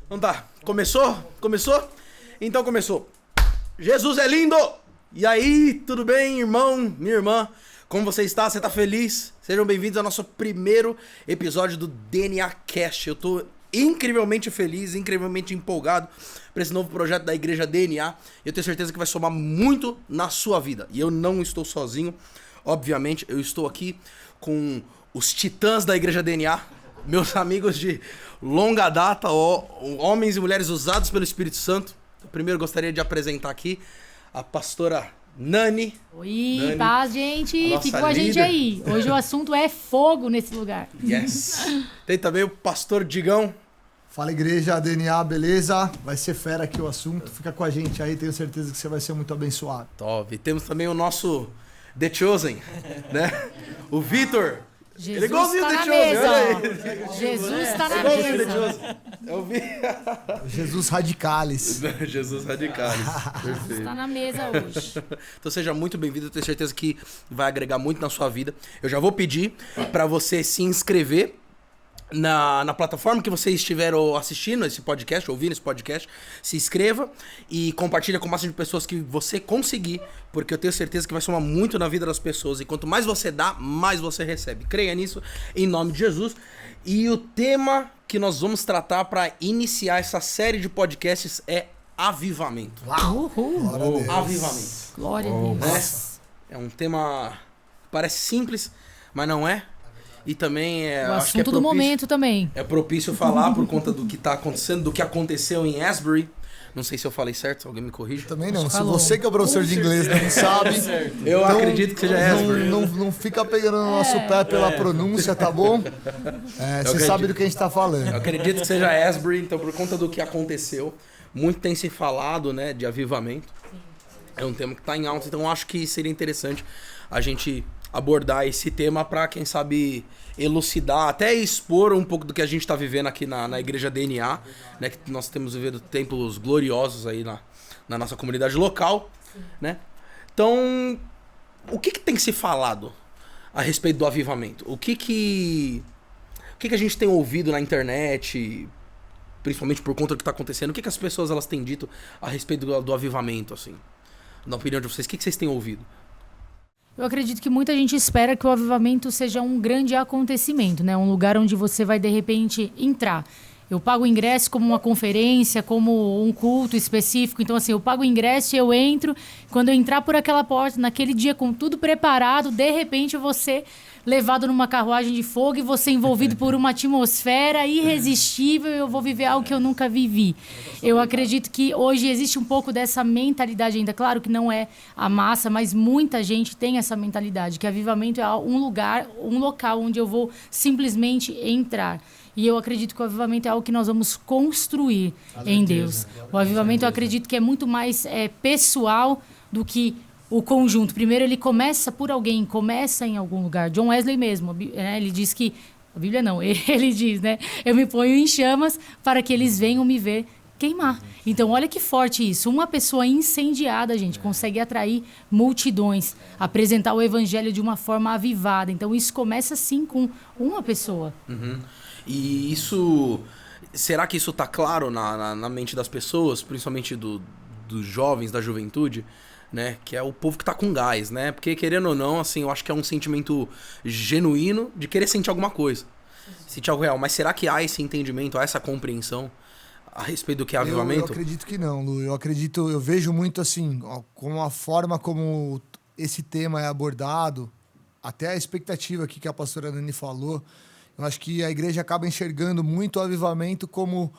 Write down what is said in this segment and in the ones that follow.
Então tá, começou? Começou? Então começou. Jesus é lindo! E aí, tudo bem, irmão, minha irmã? Como você está? Você tá feliz? Sejam bem-vindos ao nosso primeiro episódio do DNA Cast. Eu tô incrivelmente feliz, incrivelmente empolgado para esse novo projeto da Igreja DNA. Eu tenho certeza que vai somar muito na sua vida. E eu não estou sozinho, obviamente, eu estou aqui com os titãs da Igreja DNA, meus amigos de longa data, homens e mulheres usados pelo Espírito Santo. Primeiro gostaria de apresentar aqui a pastora Nani. Oi, Nani, paz, gente. Fica com a gente aí. Hoje o assunto é fogo nesse lugar. Yes. Tem também o pastor Digão. Fala, Igreja DNA, beleza? Vai ser fera aqui o assunto. Fica com a gente aí, tenho certeza que você vai ser muito abençoado. Top. E temos também o nosso The Chosen, né? O Vitor. Jesus Ele é igualzinho tá The na Chosen, mesa, olha ó. aí. Jesus tá na Igualzinho The mesa. Chosen. Eu vi. Jesus Radicalis. Jesus Radicalis. Jesus Perfeito. tá na mesa hoje. Então seja muito bem-vindo, eu tenho certeza que vai agregar muito na sua vida. Eu já vou pedir para você se inscrever na plataforma que você estiver assistindo esse podcast, ouvindo esse podcast. Se inscreva e compartilha com o máximo de pessoas que você conseguir, porque eu tenho certeza que vai somar muito na vida das pessoas. E quanto mais você dá, mais você recebe. Creia nisso, em nome de Jesus. E o tema que nós vamos tratar para iniciar essa série de podcasts é avivamento. Uhul. Glória a Deus. Avivamento. Glória a Deus. É um tema que parece simples, mas não é. E também O acho que é assunto do momento também. É propício falar por conta do que tá acontecendo, do que aconteceu em Asbury. Não sei se eu falei certo, alguém me corrige. Também não. Se Falou. você que é o professor de inglês não sabe, Eu então acredito que seja Asbury. não fica pegando no nosso pé pela pronúncia, tá bom? Você acredito. sabe do que a gente tá Eu falando. acredito que seja Asbury, então por conta do que aconteceu, muito tem se falado, né, de avivamento. É um tema que tá em alta, então acho que seria interessante a gente abordar esse tema para, quem sabe, elucidar, até expor um pouco do que a gente está vivendo aqui na Igreja DNA, né? Que nós temos vivido tempos gloriosos aí na nossa comunidade local, né? Então, o que tem se falado a respeito do avivamento? O que a gente tem ouvido na internet, principalmente por conta do que está acontecendo? O que as pessoas elas têm dito a respeito do avivamento, assim? Na opinião de vocês, o que vocês têm ouvido? Eu acredito que muita gente espera que o avivamento seja um grande acontecimento, né? Um lugar onde você vai, de repente, entrar. Eu pago o ingresso como uma conferência, como um culto específico. Então, assim, eu pago o ingresso e eu entro. Quando eu entrar por aquela porta, naquele dia com tudo preparado, de repente eu vou ser levado numa carruagem de fogo e vou ser envolvido por uma atmosfera irresistível e eu vou viver algo que eu nunca vivi. Eu acredito que hoje existe um pouco dessa mentalidade ainda. Claro que não é a massa, mas muita gente tem essa mentalidade, que avivamento é um lugar, um local onde eu vou simplesmente entrar. E eu acredito que o avivamento é algo que nós vamos construir em Deus. O avivamento eu acredito que é muito mais pessoal do que o conjunto. Primeiro ele começa por alguém, começa em algum lugar. John Wesley mesmo, ele diz que... A Bíblia não, ele diz, né? Eu me ponho em chamas para que eles venham me ver queimar. Então, olha que forte isso. Uma pessoa incendiada, gente, consegue atrair multidões, apresentar o evangelho de uma forma avivada. Então, isso começa, sim, com uma pessoa. Uhum. E isso... Será que isso tá claro na mente das pessoas, principalmente dos jovens, da juventude, né? Que é o povo que tá com gás, né? Porque, querendo ou não, assim, eu acho que é um sentimento genuíno de querer sentir alguma coisa. Sentir algo real. Mas será que há esse entendimento, há essa compreensão a respeito do que é avivamento? Eu acredito que não, Lu. Eu vejo muito assim, com a forma como esse tema é abordado, até a expectativa aqui que a pastora Nani falou. Eu acho que a igreja acaba enxergando muito o avivamento como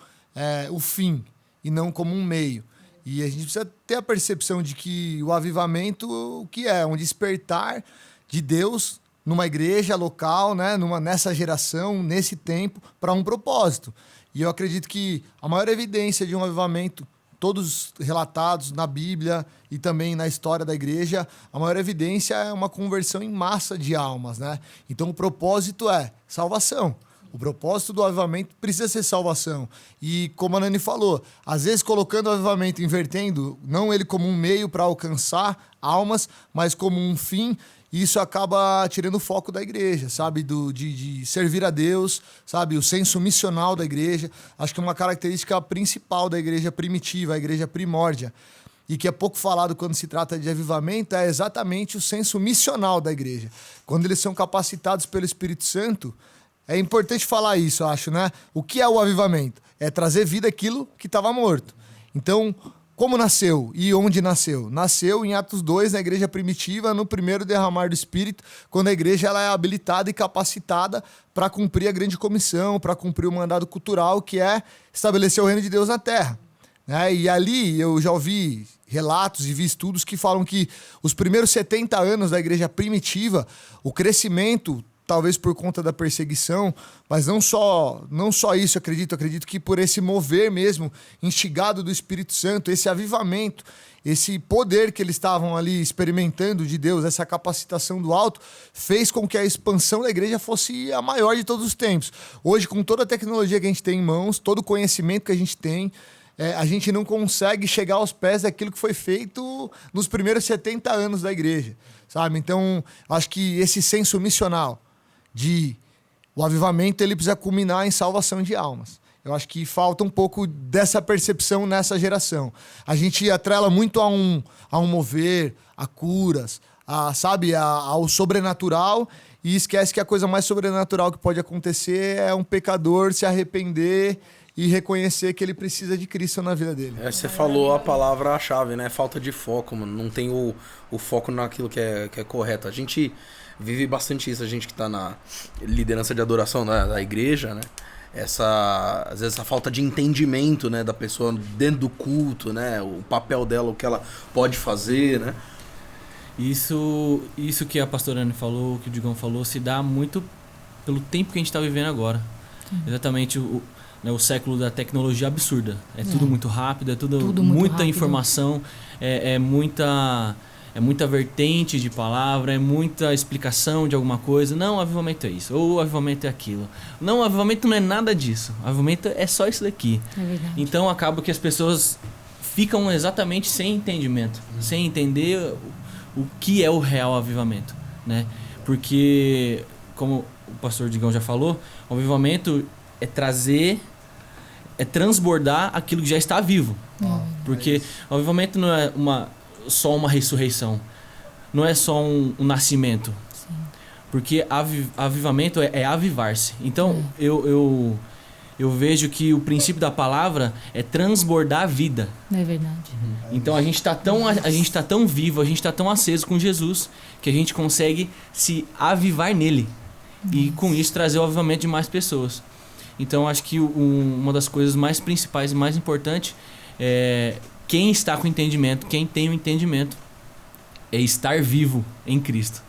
o fim e não como um meio. E a gente precisa ter a percepção de que o avivamento, o que é? Um despertar de Deus numa igreja local, né? Nessa geração, nesse tempo, para um propósito. E eu acredito que a maior evidência de um avivamento, todos relatados na Bíblia e também na história da igreja, a maior evidência é uma conversão em massa de almas, né? Então o propósito é salvação. O propósito do avivamento precisa ser salvação. E como a Nani falou, às vezes colocando o avivamento, invertendo, não ele como um meio para alcançar almas, mas como um fim. e isso acaba tirando o foco da igreja, sabe? De servir a Deus, sabe? O senso missional da igreja. Acho que é uma característica principal da igreja primitiva, a igreja primórdia, e que é pouco falado quando se trata de avivamento, é exatamente o senso missional da igreja. Quando eles são capacitados pelo Espírito Santo, é importante falar isso, eu acho, né? O que é o avivamento? É trazer vida àquilo que estava morto. Então, como nasceu e onde nasceu? Nasceu em Atos 2, na igreja primitiva, no primeiro derramar do Espírito, quando a igreja ela é habilitada e capacitada para cumprir a grande comissão, para cumprir o mandado cultural, que é estabelecer o reino de Deus na terra. E ali eu já ouvi relatos e vi estudos que falam que os primeiros 70 anos da igreja primitiva, o crescimento, talvez por conta da perseguição, mas não só isso, acredito que por esse mover mesmo, instigado do Espírito Santo, esse avivamento, esse poder que eles estavam ali experimentando de Deus, essa capacitação do alto, fez com que a expansão da igreja fosse a maior de todos os tempos. Hoje, com toda a tecnologia que a gente tem em mãos, todo o conhecimento que a gente tem, a gente não consegue chegar aos pés daquilo que foi feito nos primeiros 70 anos da igreja, sabe? Então, acho que esse senso missional o avivamento, ele precisa culminar em salvação de almas. Eu acho que falta um pouco dessa percepção nessa geração. A gente atrela muito a um mover, a curas, ao sobrenatural, e esquece que a coisa mais sobrenatural que pode acontecer é um pecador se arrepender e reconhecer que ele precisa de Cristo na vida dele. Você falou a palavra-chave, né? Falta de foco, mano. Não tem o foco naquilo que é correto. A gente vive bastante isso, a gente que tá na liderança de adoração da igreja, né? Às vezes essa falta de entendimento, né, da pessoa dentro do culto, né? O papel dela, o que ela pode fazer, né? Isso que a pastora Anne falou, que o Digão falou, se dá muito pelo tempo que a gente tá vivendo agora. Exatamente o século da tecnologia absurda. É tudo muito rápido, é tudo muita rápido. Informação, é muita vertente de palavra, é muita explicação de alguma coisa. Não, o avivamento é isso, ou o avivamento é aquilo. Não, o avivamento não é nada disso. O avivamento é só isso daqui. É verdade. Então acaba que as pessoas ficam exatamente sem entendimento, sem entender o que é o real avivamento, né? Porque, como o pastor Digão já falou, o avivamento é transbordar aquilo que já está vivo. Porque o avivamento não é só uma ressurreição, não é só um nascimento. Sim. Porque avivamento é avivar-se. Então eu vejo que o princípio da palavra é transbordar a vida. É verdade. Então a gente está tão vivo, a gente está tão aceso com Jesus, que a gente consegue se avivar nele. E com isso trazer o avivamento de mais pessoas. Então acho que uma das coisas mais principais e mais importantes é quem está com entendimento, quem tem o entendimento, é estar vivo em Cristo.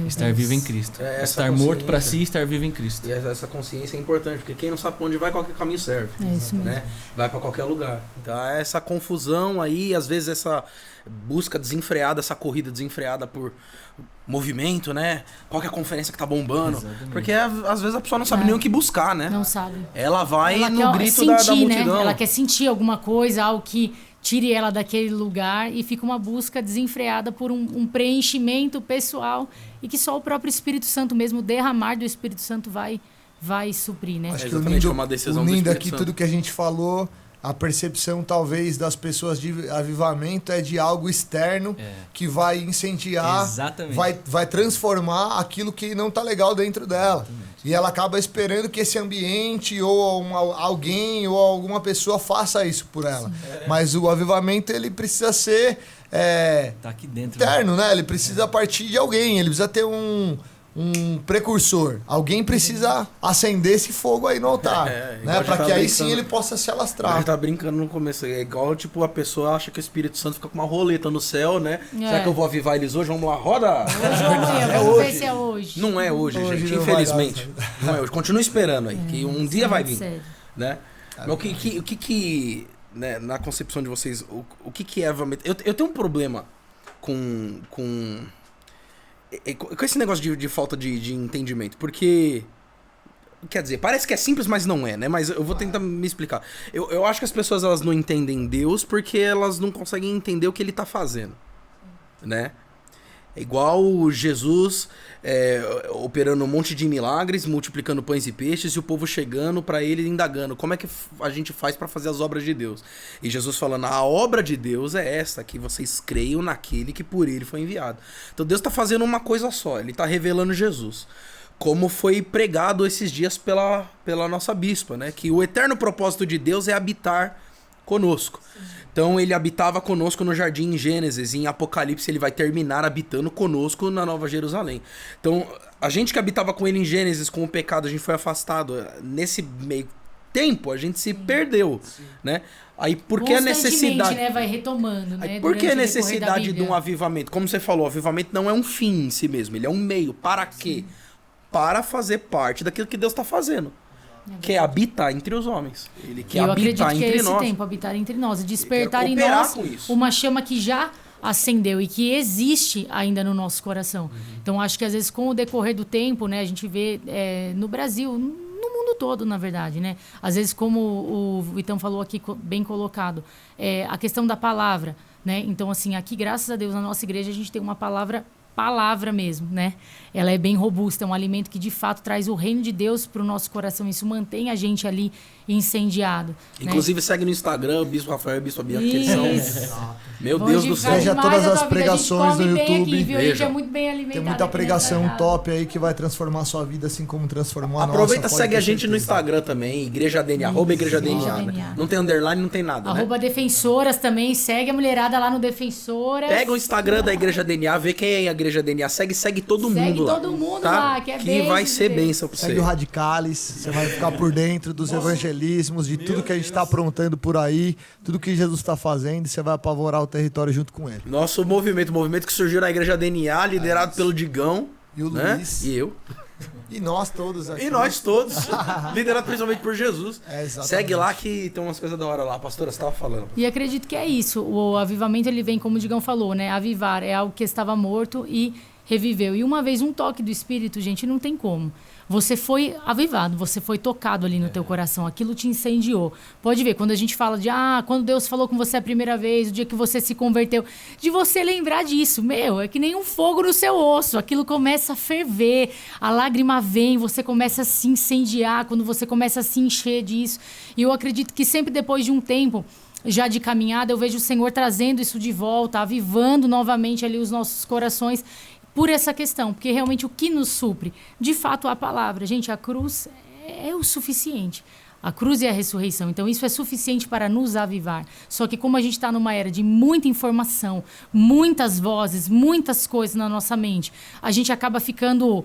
Estar vivo em Cristo. Estar morto para si e estar vivo em Cristo. E essa consciência é importante, porque quem não sabe pra onde vai, qualquer caminho serve. É isso mesmo. Né? Vai para qualquer lugar. Então essa confusão aí, às vezes essa busca desenfreada, essa corrida desenfreada por movimento, né? Qual que é a conferência que tá bombando? Exatamente. Porque às vezes a pessoa não sabe nem o que buscar, né? Não sabe. Ela vai ela no grito sentir, da multidão. Né? Ela quer sentir alguma coisa, algo que tire ela daquele lugar, e fica uma busca desenfreada por um preenchimento pessoal, e que só o próprio Espírito Santo mesmo, o derramar do Espírito Santo vai suprir, né? Acho que unindo aqui tudo que a gente falou, a percepção talvez das pessoas de avivamento é de algo externo que vai incendiar, vai transformar aquilo que não tá legal dentro dela. Exatamente. E ela acaba esperando que esse ambiente ou alguém ou alguma pessoa faça isso por ela. Mas o avivamento, ele precisa ser tá aqui dentro, interno, né? Ele precisa partir de alguém, ele precisa ter um precursor. Alguém precisa acender esse fogo aí no altar, né? Para que aí sim ele possa se alastrar. A gente tá brincando no começo. É igual, tipo, a pessoa acha que o Espírito Santo fica com uma roleta no céu, né? Será que eu vou avivar eles hoje? Vamos lá, roda! Vamos ver se é hoje. Não é hoje, gente, infelizmente. Não é hoje. Continua esperando aí, que um dia vai vir. Né? Mas o que né, na concepção de vocês, o que é avivamento? Eu tenho um problema com esse negócio de falta de entendimento, porque, quer dizer, parece que é simples, mas não é, né? Mas eu vou tentar me explicar. Eu acho que as pessoas, elas não entendem Deus porque elas não conseguem entender o que ele tá fazendo, né? É igual Jesus operando um monte de milagres, multiplicando pães e peixes, e o povo chegando pra ele indagando como é que a gente faz pra fazer as obras de Deus. E Jesus falando, a obra de Deus é esta, que vocês creiam naquele que por ele foi enviado. Então Deus tá fazendo uma coisa só, ele tá revelando Jesus. Como foi pregado esses dias pela nossa bispa, né? Que o eterno propósito de Deus é habitar conosco. Então ele habitava conosco no jardim em Gênesis, em Apocalipse ele vai terminar habitando conosco na Nova Jerusalém. Então a gente que habitava com ele em Gênesis, com o pecado, a gente foi afastado. Nesse meio tempo a gente se perdeu, né? Aí por que a necessidade, né, vai retomando, né? Aí, por que a necessidade de um avivamento? Como você falou, o avivamento não é um fim em si mesmo, ele é um meio. Para quê? Para fazer parte daquilo que Deus está fazendo. Que é habitar entre os homens. Ele quer habitar entre nós. Eu acredito que é esse tempo, habitar entre nós. Despertar em nós uma chama que já acendeu e que existe ainda no nosso coração. Então, acho que às vezes com o decorrer do tempo, né, a gente vê no Brasil, no mundo todo, na verdade, né? Às vezes, como o Vitão falou aqui, bem colocado, a questão da palavra, né? Então, assim, aqui, graças a Deus, na nossa igreja, a gente tem uma palavra mesmo, né? Ela é bem robusta, é um alimento que de fato traz o reino de Deus para o nosso coração. Isso mantém a gente ali incendiado. Inclusive, né? Segue no Instagram, o Bispo Rafael e o Bispo Bianca, que eles são... Meu Deus do céu. Veja todas as pregações no YouTube. Aqui, a gente é muito bem alimentado. Tem muita pregação top aí que vai transformar a sua vida, assim como transformou a nossa. Aproveita, segue a gente no Instagram também, Igreja DNA, @Igreja DNA. Não tem underline, não tem nada, né? @Defensoras também, segue a mulherada lá no Defensoras. Pega o Instagram da Igreja DNA, vê quem é a Igreja DNA, segue todo mundo lá. Segue todo mundo lá, que é bênção. Que vai ser bênção pra você. Segue o Radicales, você vai ficar por dentro dos evangelismos, de tudo que a gente tá aprontando por aí, tudo que Jesus tá fazendo, você vai apavorar o território junto com ele. Nosso movimento que surgiu na Igreja DNA, liderado pelo Digão. E o né? Luiz. E eu. E nós todos aqui. E nós todos. Liderado principalmente por Jesus. Exatamente. Segue lá que tem umas coisas da hora lá. Pastora, você tava falando. E acredito que é isso. O avivamento, ele vem, como o Digão falou, né? Avivar é algo que estava morto e reviveu. E uma vez um toque do Espírito, gente, não tem como. Você foi avivado, você foi tocado ali no teu coração, aquilo te incendiou. Pode ver, quando a gente fala de, quando Deus falou com você a primeira vez, o dia que você se converteu, de você lembrar disso, é que nem um fogo no seu osso, aquilo começa a ferver, a lágrima vem, você começa a se incendiar, quando você começa a se encher disso. E eu acredito que sempre depois de um tempo, já de caminhada, eu vejo o Senhor trazendo isso de volta, avivando novamente ali os nossos corações, por essa questão, porque realmente o que nos supre, de fato, a palavra. Gente, a cruz é o suficiente. A cruz e a ressurreição. Então, isso é suficiente para nos avivar. Só que como a gente está numa era de muita informação, muitas vozes, muitas coisas na nossa mente, a gente acaba ficando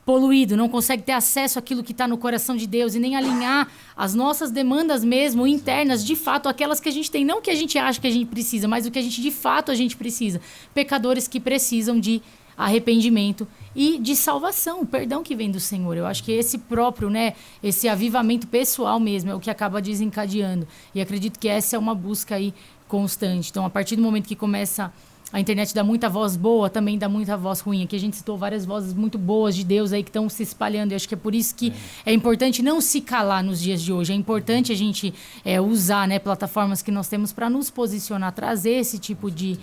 poluído, não consegue ter acesso àquilo que está no coração de Deus e nem alinhar as nossas demandas mesmo internas, de fato, aquelas que a gente tem. Não que a gente acha que a gente precisa, mas o que a gente, de fato, a gente precisa. Pecadores que precisam de arrependimento e de salvação, o perdão que vem do Senhor. Eu acho que esse próprio, né, esse avivamento pessoal mesmo é o que acaba desencadeando. E acredito que essa é uma busca aí constante. Então, a partir do momento que começa a internet dá muita voz boa, também dá muita voz ruim. Aqui a gente citou várias vozes muito boas de Deus aí que estão se espalhando. E acho que é por isso que é importante não se calar nos dias de hoje. É importante a gente usar, né, plataformas que nós temos para nos posicionar, trazer esse tipo de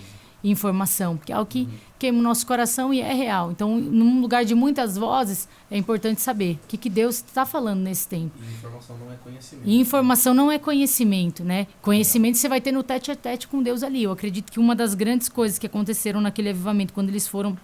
informação, porque é algo que queima o nosso coração e é real. Então, num lugar de muitas vozes, é importante saber o que Deus está falando nesse tempo. E informação não é conhecimento. E informação não é conhecimento, né? Conhecimento você vai ter no tete a tete com Deus ali. Eu acredito que uma das grandes coisas que aconteceram naquele avivamento, quando eles foram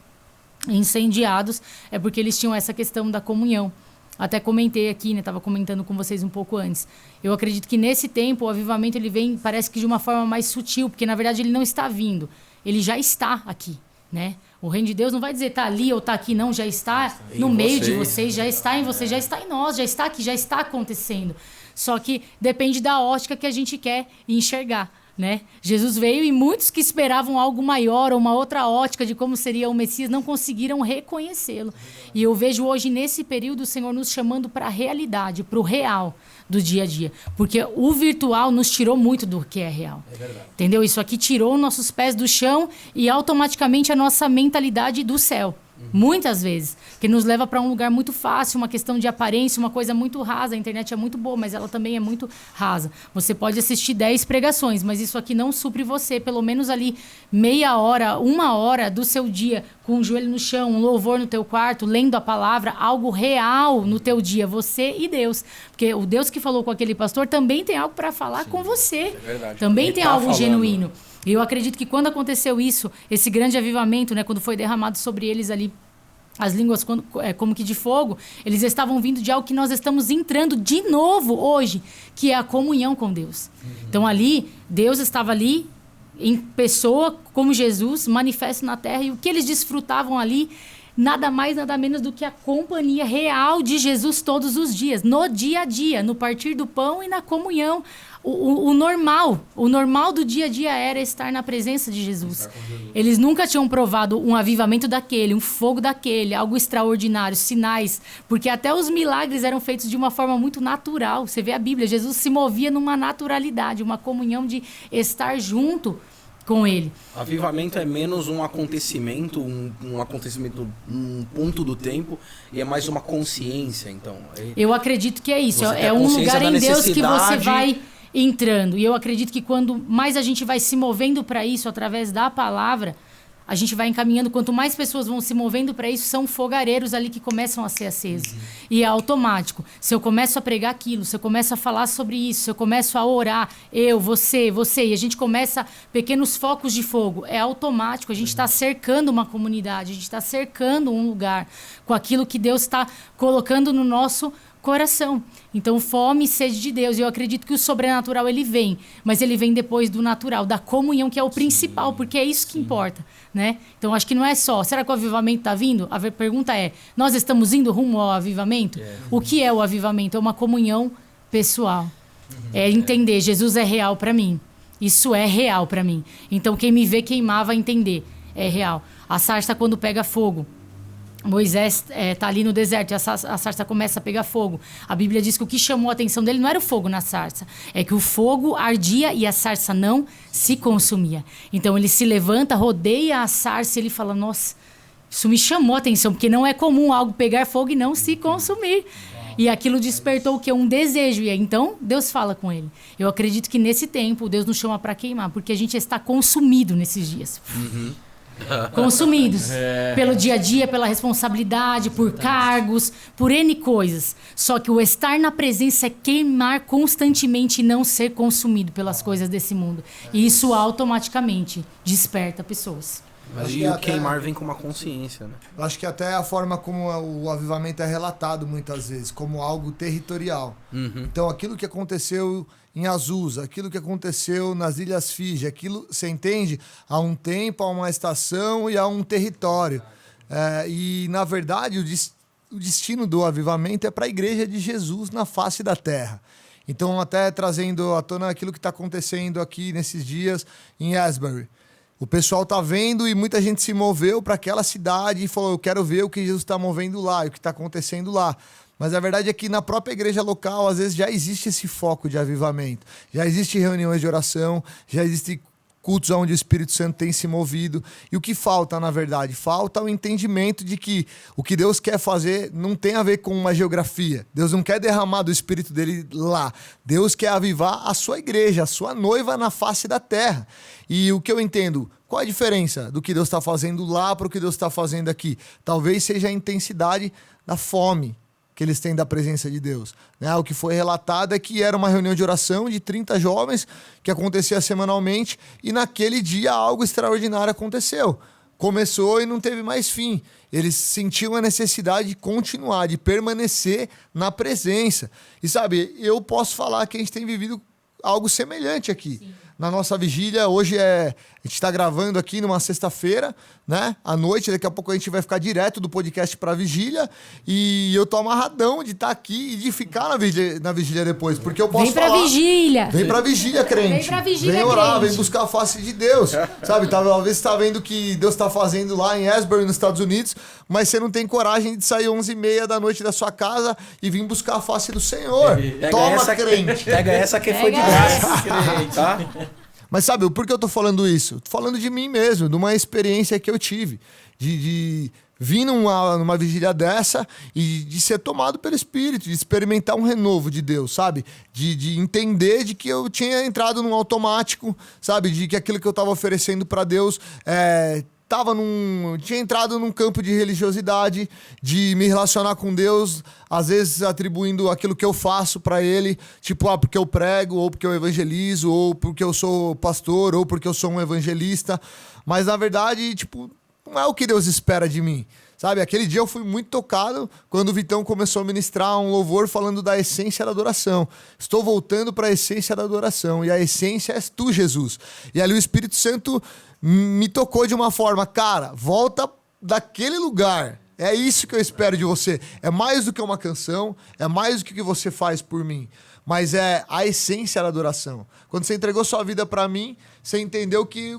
incendiados, é porque eles tinham essa questão da comunhão. Até comentei aqui, né? Estava comentando com vocês um pouco antes. Eu acredito que nesse tempo o avivamento ele vem, parece que de uma forma mais sutil, porque na verdade ele não está vindo. Ele já está aqui, né? O reino de Deus não vai dizer tá ali ou tá aqui, não. Já está no meio de vocês, já está em vocês, já está em nós, já está aqui, já está acontecendo. Só que depende da ótica que a gente quer enxergar, né? Jesus veio e muitos que esperavam algo maior ou uma outra ótica de como seria o Messias não conseguiram reconhecê-lo. E eu vejo hoje nesse período o Senhor nos chamando para a realidade, para o real do dia a dia. Porque o virtual nos tirou muito do que é real. É verdade. Entendeu? Isso aqui tirou nossos pés do chão e automaticamente a nossa mentalidade do céu. Muitas vezes. Que nos leva para um lugar muito fácil, uma questão de aparência, uma coisa muito rasa. A internet é muito boa, mas ela também é muito rasa. Você pode assistir 10 pregações, mas isso aqui não supre você. Pelo menos ali meia hora, 1 hora do seu dia, com o joelho no chão, um louvor no teu quarto, lendo a palavra, algo real no teu dia, você e Deus. Porque o Deus que falou com aquele pastor também tem algo para falar com você. É verdade. Também Ele tem tá algo falando. genuíno. E eu acredito que quando aconteceu isso, esse grande avivamento, né, quando foi derramado sobre eles ali as línguas como que de fogo, eles estavam vindo de algo que nós estamos entrando de novo hoje, que é a comunhão com Deus. Então ali, Deus estava ali em pessoa, como Jesus, manifesto na terra, e o que eles desfrutavam ali, nada mais, nada menos do que a companhia real de Jesus todos os dias, no dia a dia, no partir do pão e na comunhão. O normal do dia a dia era estar na presença de Jesus. Eles nunca tinham provado um avivamento daquele, um fogo daquele, algo extraordinário, sinais, porque até os milagres eram feitos de uma forma muito natural. Você vê a Bíblia, Jesus se movia numa naturalidade, uma comunhão de estar junto com ele. Avivamento é menos um acontecimento, um ponto do tempo, e é mais uma consciência, então. Eu acredito que é isso. Você tem É a um consciência lugar da em Deus que você necessidade. vai entrando. E eu acredito que quando mais a gente vai se movendo para isso através da palavra, a gente vai encaminhando. Quanto mais pessoas vão se movendo para isso, são fogareiros ali que começam a ser acesos. E é automático. Se eu começo a pregar aquilo, se eu começo a falar sobre isso, se eu começo a orar, você, e a gente começa pequenos focos de fogo, é automático. A gente está cercando uma comunidade, a gente está cercando um lugar com aquilo que Deus está colocando no nosso coração. Então, fome e sede de Deus. E eu acredito que o sobrenatural, ele vem. Mas ele vem depois do natural, da comunhão, que é o principal, porque é isso que importa, né? Então, acho que não é só, será que o avivamento está vindo? A pergunta é, nós estamos indo rumo ao avivamento? O que é o avivamento? É uma comunhão pessoal. É entender, Jesus é real para mim. Isso é real para mim. Então, quem me vê queimar vai entender. É real. A sarça, quando pega fogo, Moisés está ali no deserto e a sarça começa a pegar fogo. A Bíblia diz que o que chamou a atenção dele não era o fogo na sarça, é que o fogo ardia e a sarça não se consumia. Então ele se levanta, rodeia a sarça e ele fala, nossa, isso me chamou a atenção, porque não é comum algo pegar fogo e não se consumir. E aquilo despertou o quê? Um desejo. E aí, então, Deus fala com ele. Eu acredito que nesse tempo, Deus nos chama para queimar, porque a gente está consumido nesses dias. Consumidos pelo dia a dia, pela responsabilidade, por cargos, por N coisas. Só que o estar na presença é queimar constantemente e não ser consumido pelas coisas desse mundo. E isso automaticamente desperta pessoas. Mas Acho e que o até- queimar vem com uma consciência, né? Eu acho que até a forma como o avivamento é relatado muitas vezes, como algo territorial. Então, aquilo que aconteceu em Azusa, aquilo que aconteceu nas Ilhas Fiji, aquilo, você entende? Há um tempo, há uma estação e há um território. E, na verdade, o destino do avivamento é para a igreja de Jesus na face da terra. Então, até trazendo à tona aquilo que está acontecendo aqui nesses dias em Asbury. O pessoal tá vendo e muita gente se moveu para aquela cidade e falou, eu quero ver o que Jesus está movendo lá, e o que está acontecendo lá. Mas a verdade é que na própria igreja local, às vezes, já existe esse foco de avivamento. Já existe reuniões de oração, já existe cultos onde o Espírito Santo tem se movido. E o que falta, na verdade? Falta o entendimento de que o que Deus quer fazer não tem a ver com uma geografia. Deus não quer derramar do Espírito dele lá. Deus quer avivar a sua igreja, a sua noiva na face da terra. E o que eu entendo, qual a diferença do que Deus está fazendo lá para o que Deus está fazendo aqui? Talvez seja a intensidade da fome que eles têm da presença de Deus. Né? O que foi relatado é que era uma reunião de oração de 30 jovens que acontecia semanalmente e naquele dia algo extraordinário aconteceu. Começou e não teve mais fim. Eles sentiam a necessidade de continuar, de permanecer na presença. E sabe, eu posso falar que a gente tem vivido algo semelhante aqui. Sim. Na nossa vigília, hoje a gente está gravando aqui numa sexta-feira, né? À noite, daqui a pouco a gente vai ficar direto do podcast para a vigília. E eu tô amarradão de estar aqui e de ficar na vigília depois. Porque eu posso falar... Vem pra vigília! Vem pra vigília, crente! Vem pra vigília, vem orar, crente. vem buscar a face de Deus. Sabe, talvez você tá vendo o que Deus tá fazendo lá em Asbury, nos Estados Unidos, mas você não tem coragem de sair 11h30 da noite da sua casa e vir buscar a face do Senhor. Toma, crente! Pega essa que foi de graça, tá? Mas sabe, por que eu tô falando isso? Tô falando de mim mesmo, de uma experiência que eu tive. De vir numa vigília dessa e de ser tomado pelo Espírito, de experimentar um renovo de Deus, sabe? De entender de que eu tinha entrado num automático, sabe? De que aquilo que eu estava oferecendo para Deus tinha entrado num campo de religiosidade, de me relacionar com Deus, às vezes atribuindo aquilo que eu faço para Ele, tipo, porque eu prego, ou porque eu evangelizo, ou porque eu sou pastor, ou porque eu sou um evangelista. Mas, na verdade, tipo, não é o que Deus espera de mim. Sabe, aquele dia eu fui muito tocado quando o Vitão começou a ministrar um louvor falando da essência da adoração. Estou voltando para a essência da adoração, e a essência és tu, Jesus. E ali o Espírito Santo me tocou de uma forma, cara, volta daquele lugar. É isso que eu espero de você. É mais do que uma canção, é mais do que o que você faz por mim. Mas é a essência da adoração. Quando você entregou sua vida para mim, você entendeu que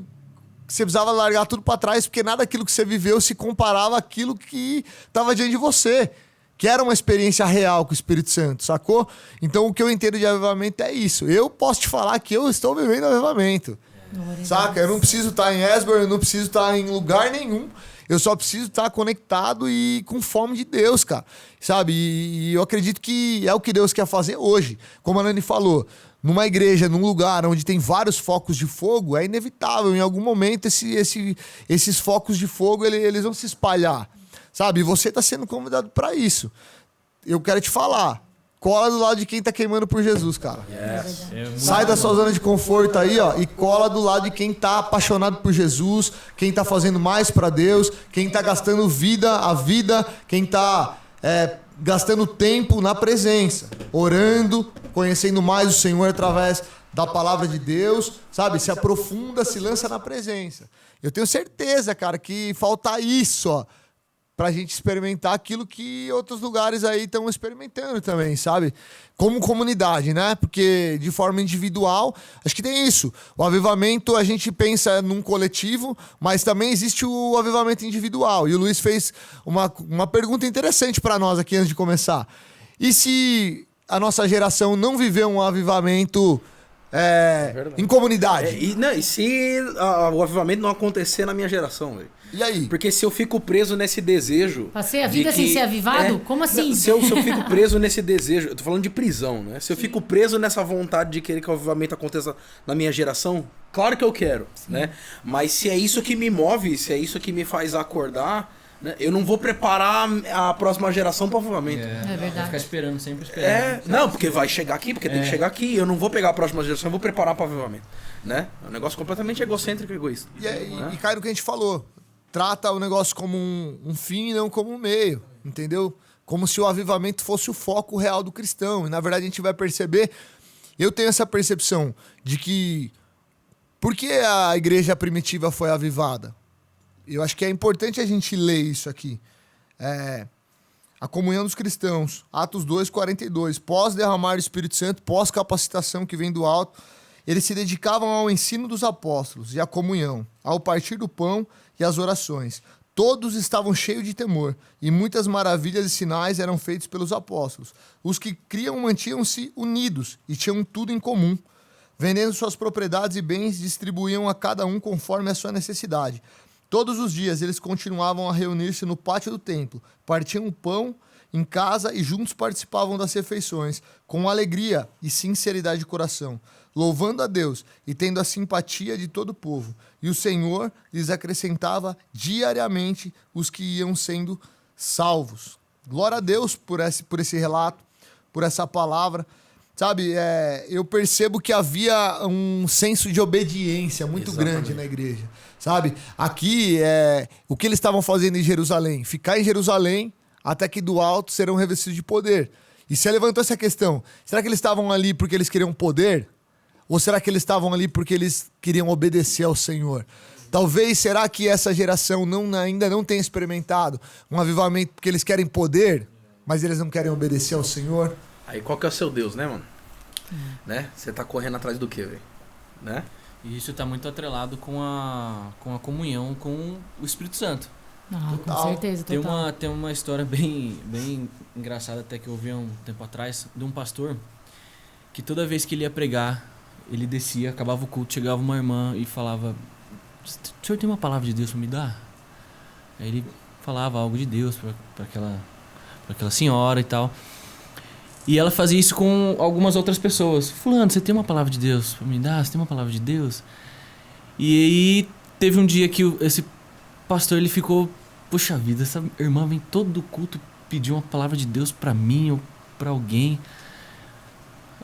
você precisava largar tudo para trás, porque nada daquilo que você viveu se comparava àquilo que estava diante de você, que era uma experiência real com o Espírito Santo, sacou? Então o que eu entendo de avivamento é isso. Eu posso te falar que eu estou vivendo avivamento. Saca? Eu não preciso estar em Esbor, eu não preciso estar em lugar nenhum. Eu só preciso estar conectado e com fome de Deus, cara. Sabe? E eu acredito que é o que Deus quer fazer hoje. Como a Nani falou, numa igreja, num lugar onde tem vários focos de fogo, é inevitável. Em algum momento, esses focos de fogo, eles vão se espalhar. Sabe? E você está sendo convidado para isso. Eu quero te falar. Cola do lado de quem tá queimando por Jesus, cara. Yes. Sai da sua zona de conforto aí, ó, e cola do lado de quem tá apaixonado por Jesus, quem tá fazendo mais para Deus, quem tá gastando a vida, quem tá gastando tempo na presença, orando, conhecendo mais o Senhor através da palavra de Deus, sabe? Se aprofunda, se lança na presença. Eu tenho certeza, cara, que falta isso, ó, pra gente experimentar aquilo que outros lugares aí estão experimentando também, sabe? Como comunidade, né? Porque de forma individual, acho que tem isso. O avivamento, a gente pensa num coletivo, mas também existe o avivamento individual. E o Luiz fez uma pergunta interessante para nós aqui antes de começar. E se a nossa geração não viver um avivamento em comunidade? E se o avivamento não acontecer na minha geração, velho? E aí? Porque se eu fico preso nesse desejo... Passei a vida sem ser avivado? Como assim? Se eu fico preso nesse desejo... Eu tô falando de prisão, né? Se eu fico preso nessa vontade de querer que o avivamento aconteça na minha geração, claro que eu quero, né? Mas se é isso que me move, se é isso que me faz acordar, né? Eu não vou preparar a próxima geração para o avivamento. É verdade. Vai ficar esperando, sempre esperando. Não, porque vai chegar aqui, porque tem que chegar aqui. Eu não vou pegar a próxima geração, eu vou preparar para o avivamento, né? É um negócio completamente egocêntrico e egoísta. E cai no que a gente falou. Trata o negócio como um fim e não como um meio, entendeu? Como se o avivamento fosse o foco real do cristão. E na verdade a gente vai perceber, eu tenho essa percepção de que por que a igreja primitiva foi avivada? Eu acho que é importante a gente ler isso aqui. A comunhão dos cristãos, Atos 2:42, pós derramar o Espírito Santo, pós capacitação que vem do alto, eles se dedicavam ao ensino dos apóstolos e à comunhão, ao partir do pão e às orações. Todos estavam cheios de temor, e muitas maravilhas e sinais eram feitos pelos apóstolos. Os que criam mantinham-se unidos e tinham tudo em comum. Vendendo suas propriedades e bens, distribuíam a cada um conforme a sua necessidade. Todos os dias eles continuavam a reunir-se no pátio do templo, partiam o pão em casa e juntos participavam das refeições, com alegria e sinceridade de coração, louvando a Deus e tendo a simpatia de todo o povo. E o Senhor lhes acrescentava diariamente os que iam sendo salvos. Glória a Deus por esse relato, por essa palavra. Sabe, eu percebo que havia um senso de obediência muito grande na igreja. Sabe, aqui, o que eles estavam fazendo em Jerusalém? Ficar em Jerusalém até que do alto serão revestidos de poder. E você levantou essa questão. Será que eles estavam ali porque eles queriam poder? Ou será que eles estavam ali porque eles queriam obedecer ao Senhor? Talvez, será que essa geração ainda não tenha experimentado um avivamento porque eles querem poder, mas eles não querem obedecer ao Senhor? Aí qual que é o seu Deus, né, mano? Né? Você tá correndo atrás do quê, velho? Né? E isso tá muito atrelado com a comunhão com o Espírito Santo. Com certeza, total. Tem uma história bem engraçada até que eu ouvi há um tempo atrás de um pastor que toda vez que ele ia pregar, ele descia, acabava o culto, chegava uma irmã e falava: "O senhor tem uma palavra de Deus para me dar?" Aí ele falava algo de Deus para aquela senhora e tal. E ela fazia isso com algumas outras pessoas. Fulano, você tem uma palavra de Deus para me dar? Você tem uma palavra de Deus? E aí teve um dia que esse pastor ele ficou, poxa vida, essa irmã vem todo culto pedir uma palavra de Deus para mim ou para alguém.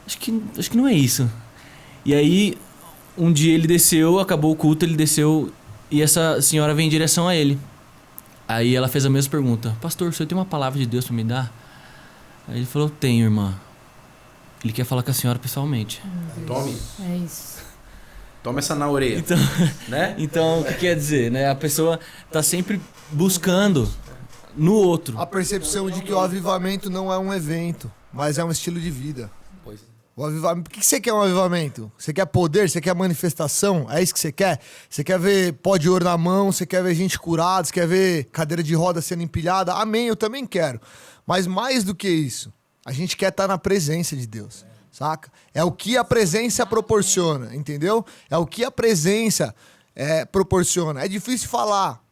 Acho que não é isso. E aí um dia ele desceu, acabou o culto, ele desceu e essa senhora veio em direção a ele. Aí ela fez a mesma pergunta: pastor, o senhor tem uma palavra de Deus para me dar? Aí ele falou: tenho, irmã. Ele quer falar com a senhora pessoalmente. Tome. É isso. Toma essa na orelha. Então, né? Então, o que quer dizer, né? A pessoa tá sempre buscando no outro. A percepção de que o avivamento não é um evento, mas é um estilo de vida. Pois. O avivamento. Por que você quer um avivamento? Você quer poder? Você quer manifestação? É isso que você quer? Você quer ver pó de ouro na mão? Você quer ver gente curada? Você quer ver cadeira de roda sendo empilhada? Amém, eu também quero. Mas mais do que isso, a gente quer estar na presença de Deus, saca? É o que a presença proporciona, entendeu? É o que a presença proporciona. É difícil falar,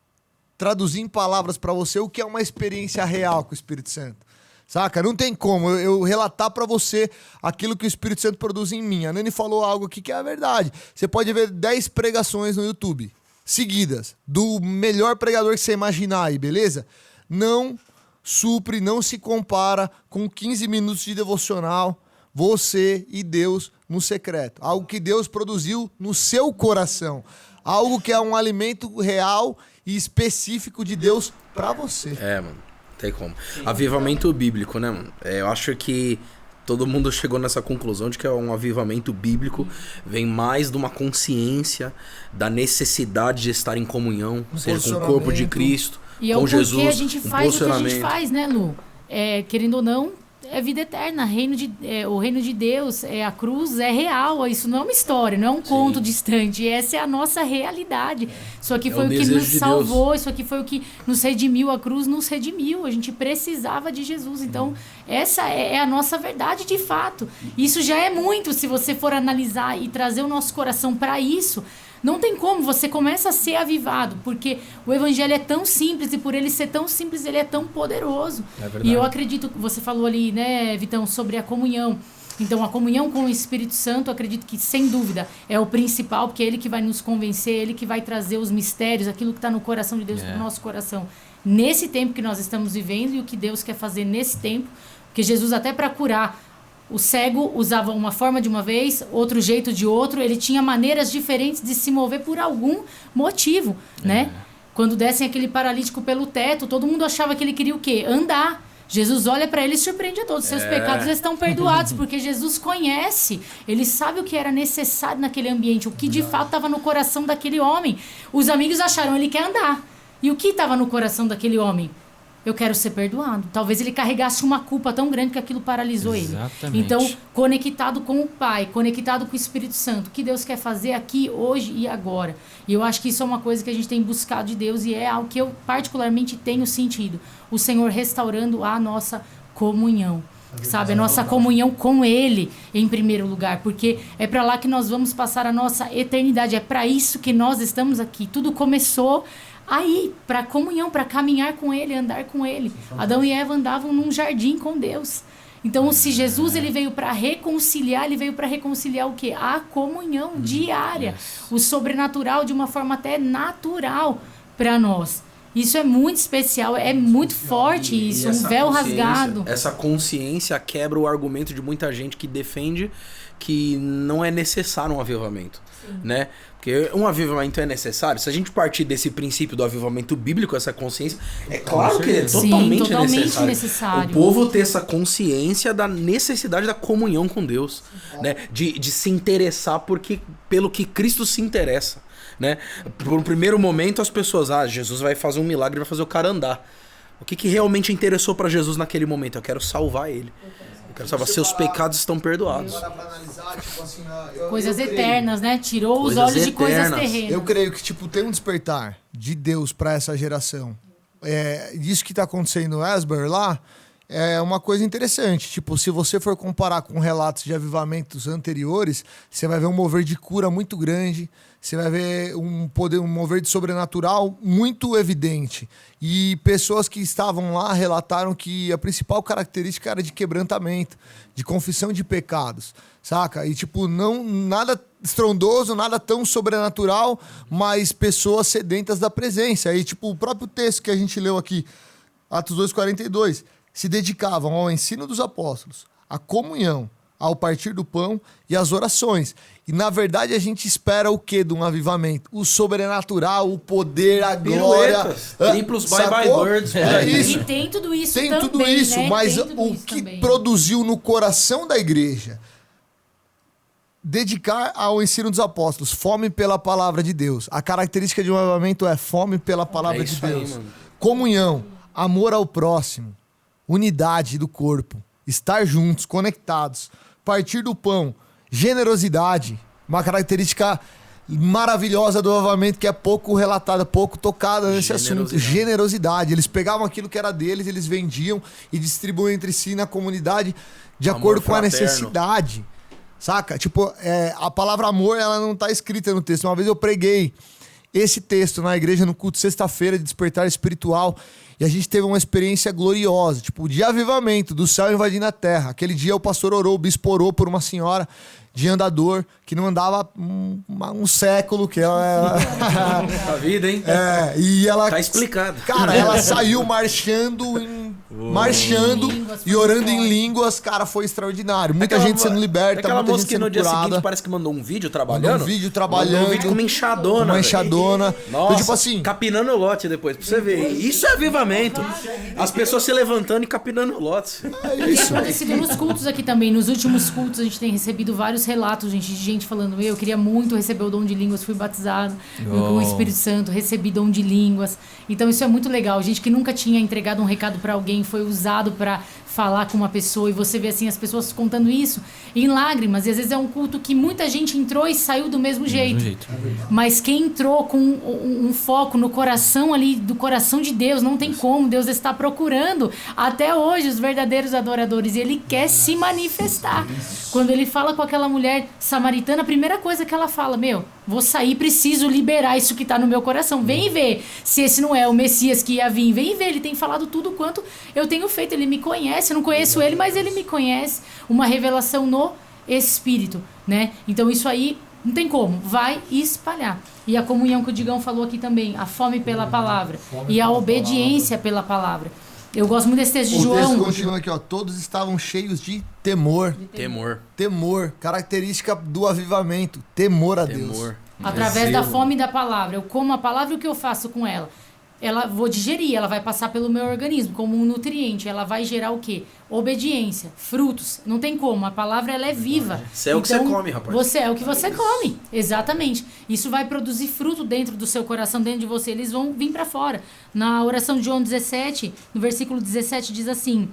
traduzir em palavras pra você o que é uma experiência real com o Espírito Santo. Saca? Não tem como eu relatar pra você aquilo que o Espírito Santo produz em mim. A Nani falou algo aqui que é a verdade. Você pode ver 10 pregações no YouTube, seguidas, do melhor pregador que você imaginar aí, beleza? Não supre, não se compara com 15 minutos de devocional, você e Deus no secreto. Algo que Deus produziu no seu coração. Algo que é um alimento real e específico de Deus pra você. Mano. Tem como. Avivamento bíblico, né, mano? Eu acho que todo mundo chegou nessa conclusão de que é um avivamento bíblico, vem mais de uma consciência da necessidade de estar em comunhão, seja com o corpo de Cristo, e com Jesus. E a gente faz o que a gente faz, né, Lu? Querendo ou não, é vida eterna. O reino de Deus, a cruz é real. Isso não é uma história, não é um conto distante. Essa é a nossa realidade. Isso aqui foi o que nos salvou, isso aqui foi o que nos redimiu. A cruz nos redimiu. A gente precisava de Jesus. Então, essa é a nossa verdade de fato. Isso já é muito, se você for analisar e trazer o nosso coração para isso. Não tem como, você começa a ser avivado, porque o evangelho é tão simples e por ele ser tão simples, ele é tão poderoso. É verdade. E eu acredito que você falou ali, né, Vitão, sobre a comunhão. Então, a comunhão com o Espírito Santo, eu acredito que, sem dúvida, é o principal, porque é ele que vai nos convencer, ele que vai trazer os mistérios, aquilo que está no coração de Deus para o nosso coração. Nesse tempo que nós estamos vivendo e o que Deus quer fazer nesse tempo, porque Jesus até para curar o cego usava uma forma de uma vez, outro jeito de outro. Ele tinha maneiras diferentes de se mover por algum motivo, né? Quando descem aquele paralítico pelo teto, todo mundo achava que ele queria o quê? Andar. Jesus olha para ele e surpreende a todos. Seus pecados estão perdoados, porque Jesus conhece. Ele sabe o que era necessário naquele ambiente, o que de fato estava no coração daquele homem. Os amigos acharam, ele quer andar. E o que estava no coração daquele homem? Eu quero ser perdoado. Talvez ele carregasse uma culpa tão grande que aquilo paralisou ele. Então, conectado com o Pai, conectado com o Espírito Santo, o que Deus quer fazer aqui, hoje e agora. E eu acho que isso é uma coisa que a gente tem buscado de Deus e é algo que eu particularmente tenho sentido. O Senhor restaurando a nossa comunhão. Sabe, a nossa comunhão com Ele em primeiro lugar, porque é para lá que nós vamos passar a nossa eternidade. É para isso que nós estamos aqui. Tudo começou aí, para comunhão, para caminhar com Ele, andar com Ele. Adão e Eva andavam num jardim com Deus. Então, se Jesus ele veio para reconciliar, ele veio para reconciliar o quê? A comunhão diária, o sobrenatural de uma forma até natural para nós. Isso é muito especial, é muito forte isso, um véu rasgado. Essa consciência quebra o argumento de muita gente que defende que não é necessário um avivamento, né? Porque um avivamento é necessário. Se a gente partir desse princípio do avivamento bíblico, essa consciência, é claro que ele é totalmente necessário. O povo ter essa consciência da necessidade da comunhão com Deus, né? De se interessar pelo que Cristo se interessa, né? Por um primeiro momento as pessoas, Jesus vai fazer um milagre, vai fazer o cara andar. O que realmente interessou para Jesus naquele momento? Eu quero salvar ele. Eu quero salvar. Seus pecados estão perdoados. Coisas eternas, né? Tirou os olhos de coisas terrenas. Eu creio que tem um despertar de Deus para essa geração. Isso que tá acontecendo no Asbury lá, é uma coisa interessante. Tipo, se você for comparar com relatos de avivamentos anteriores, você vai ver um mover de cura muito grande, você vai ver um mover de sobrenatural muito evidente. E pessoas que estavam lá relataram que a principal característica era de quebrantamento, de confissão de pecados, saca? E tipo, não nada estrondoso, nada tão sobrenatural, mas pessoas sedentas da presença. E tipo, o próprio texto que a gente leu aqui, Atos 2:42, se dedicavam ao ensino dos apóstolos, à comunhão, ao partir do pão e às orações. E, na verdade, a gente espera o quê de um avivamento? O sobrenatural, o poder, a glória. Triplos bye-bye birds. É isso. E tem tudo isso Tem também, tudo isso, né? mas Tudo o isso que também. produziu no coração da igreja? Dedicar ao ensino dos apóstolos, fome pela palavra de Deus. A característica de um avivamento é fome pela palavra de isso aí, Deus. mano. Comunhão, amor ao próximo, unidade do corpo, estar juntos, conectados, partir do pão, generosidade, uma característica maravilhosa do avivamento que é pouco relatada, pouco tocada nesse assunto. Generosidade. Eles pegavam aquilo que era deles, eles vendiam e distribuíam entre si na comunidade de Amor acordo com a fraterno. necessidade. Saca? Tipo, a palavra amor, ela não tá escrita no texto. Uma vez eu preguei esse texto na igreja no culto sexta-feira de despertar espiritual e a gente teve uma experiência gloriosa, tipo, de avivamento, do céu invadindo a terra. Aquele dia o pastor orou, o bispo orou por uma senhora de andador que não andava um século, que ela... A vida, hein? e ela... Tá explicado. Cara, ela saiu marchando Línguas, e orando em línguas, cara, foi extraordinário. Muita Aquela gente sendo liberta, Aquela muita moça gente que sendo no dia curada. seguinte parece que mandou um vídeo trabalhando. Mandou um vídeo trabalhando. Mandou um vídeo com uma enxadona. Uma velho. enxadona. Nossa, Então, tipo assim, capinando o lote depois, pra você ver. Isso é avivamento. As pessoas se levantando e capinando o lote. Tem acontecido nos cultos aqui também. Nos últimos cultos a gente tem recebido vários relatos, gente, de gente falando, eu queria muito receber o dom de línguas, fui batizado com o Espírito Santo, recebi dom de línguas. Então isso é muito legal. Gente que nunca tinha entregado um recado pra alguém, foi usado pra falar com uma pessoa, e você vê assim as pessoas contando isso em lágrimas, e às vezes é um culto que muita gente entrou e saiu do mesmo jeito. Mas quem entrou com um foco no coração ali, do coração de Deus, não tem como, Deus está procurando até hoje os verdadeiros adoradores, e Ele quer se manifestar. Quando Ele fala com aquela mulher samaritana, a primeira coisa que ela fala, vou sair, preciso liberar isso que está no meu coração, vem ver se esse não é o Messias que ia vir, vem ver, Ele tem falado tudo quanto eu tenho feito, Ele me conhece, eu não conheço Ele, mas Ele me conhece, uma revelação no Espírito, né? Então isso aí não tem como, vai espalhar. E a comunhão que o Digão falou aqui também, a fome pela palavra e a obediência pela palavra. Eu gosto muito desse texto de João. O texto continua aqui, ó. Todos estavam cheios de temor. Temor. Característica do avivamento. Temor a Deus. Através da fome da palavra. Eu como a palavra e o que eu faço com ela? Ela vou digerir, ela vai passar pelo meu organismo como um nutriente. Ela vai gerar o quê? Obediência, frutos. Não tem como. A palavra, ela é viva. Você é o que você come, rapaz. Você é o que você come. Exatamente. Isso vai produzir fruto dentro do seu coração, dentro de você. Eles vão vir para fora. Na oração de João 17, no versículo 17, diz assim: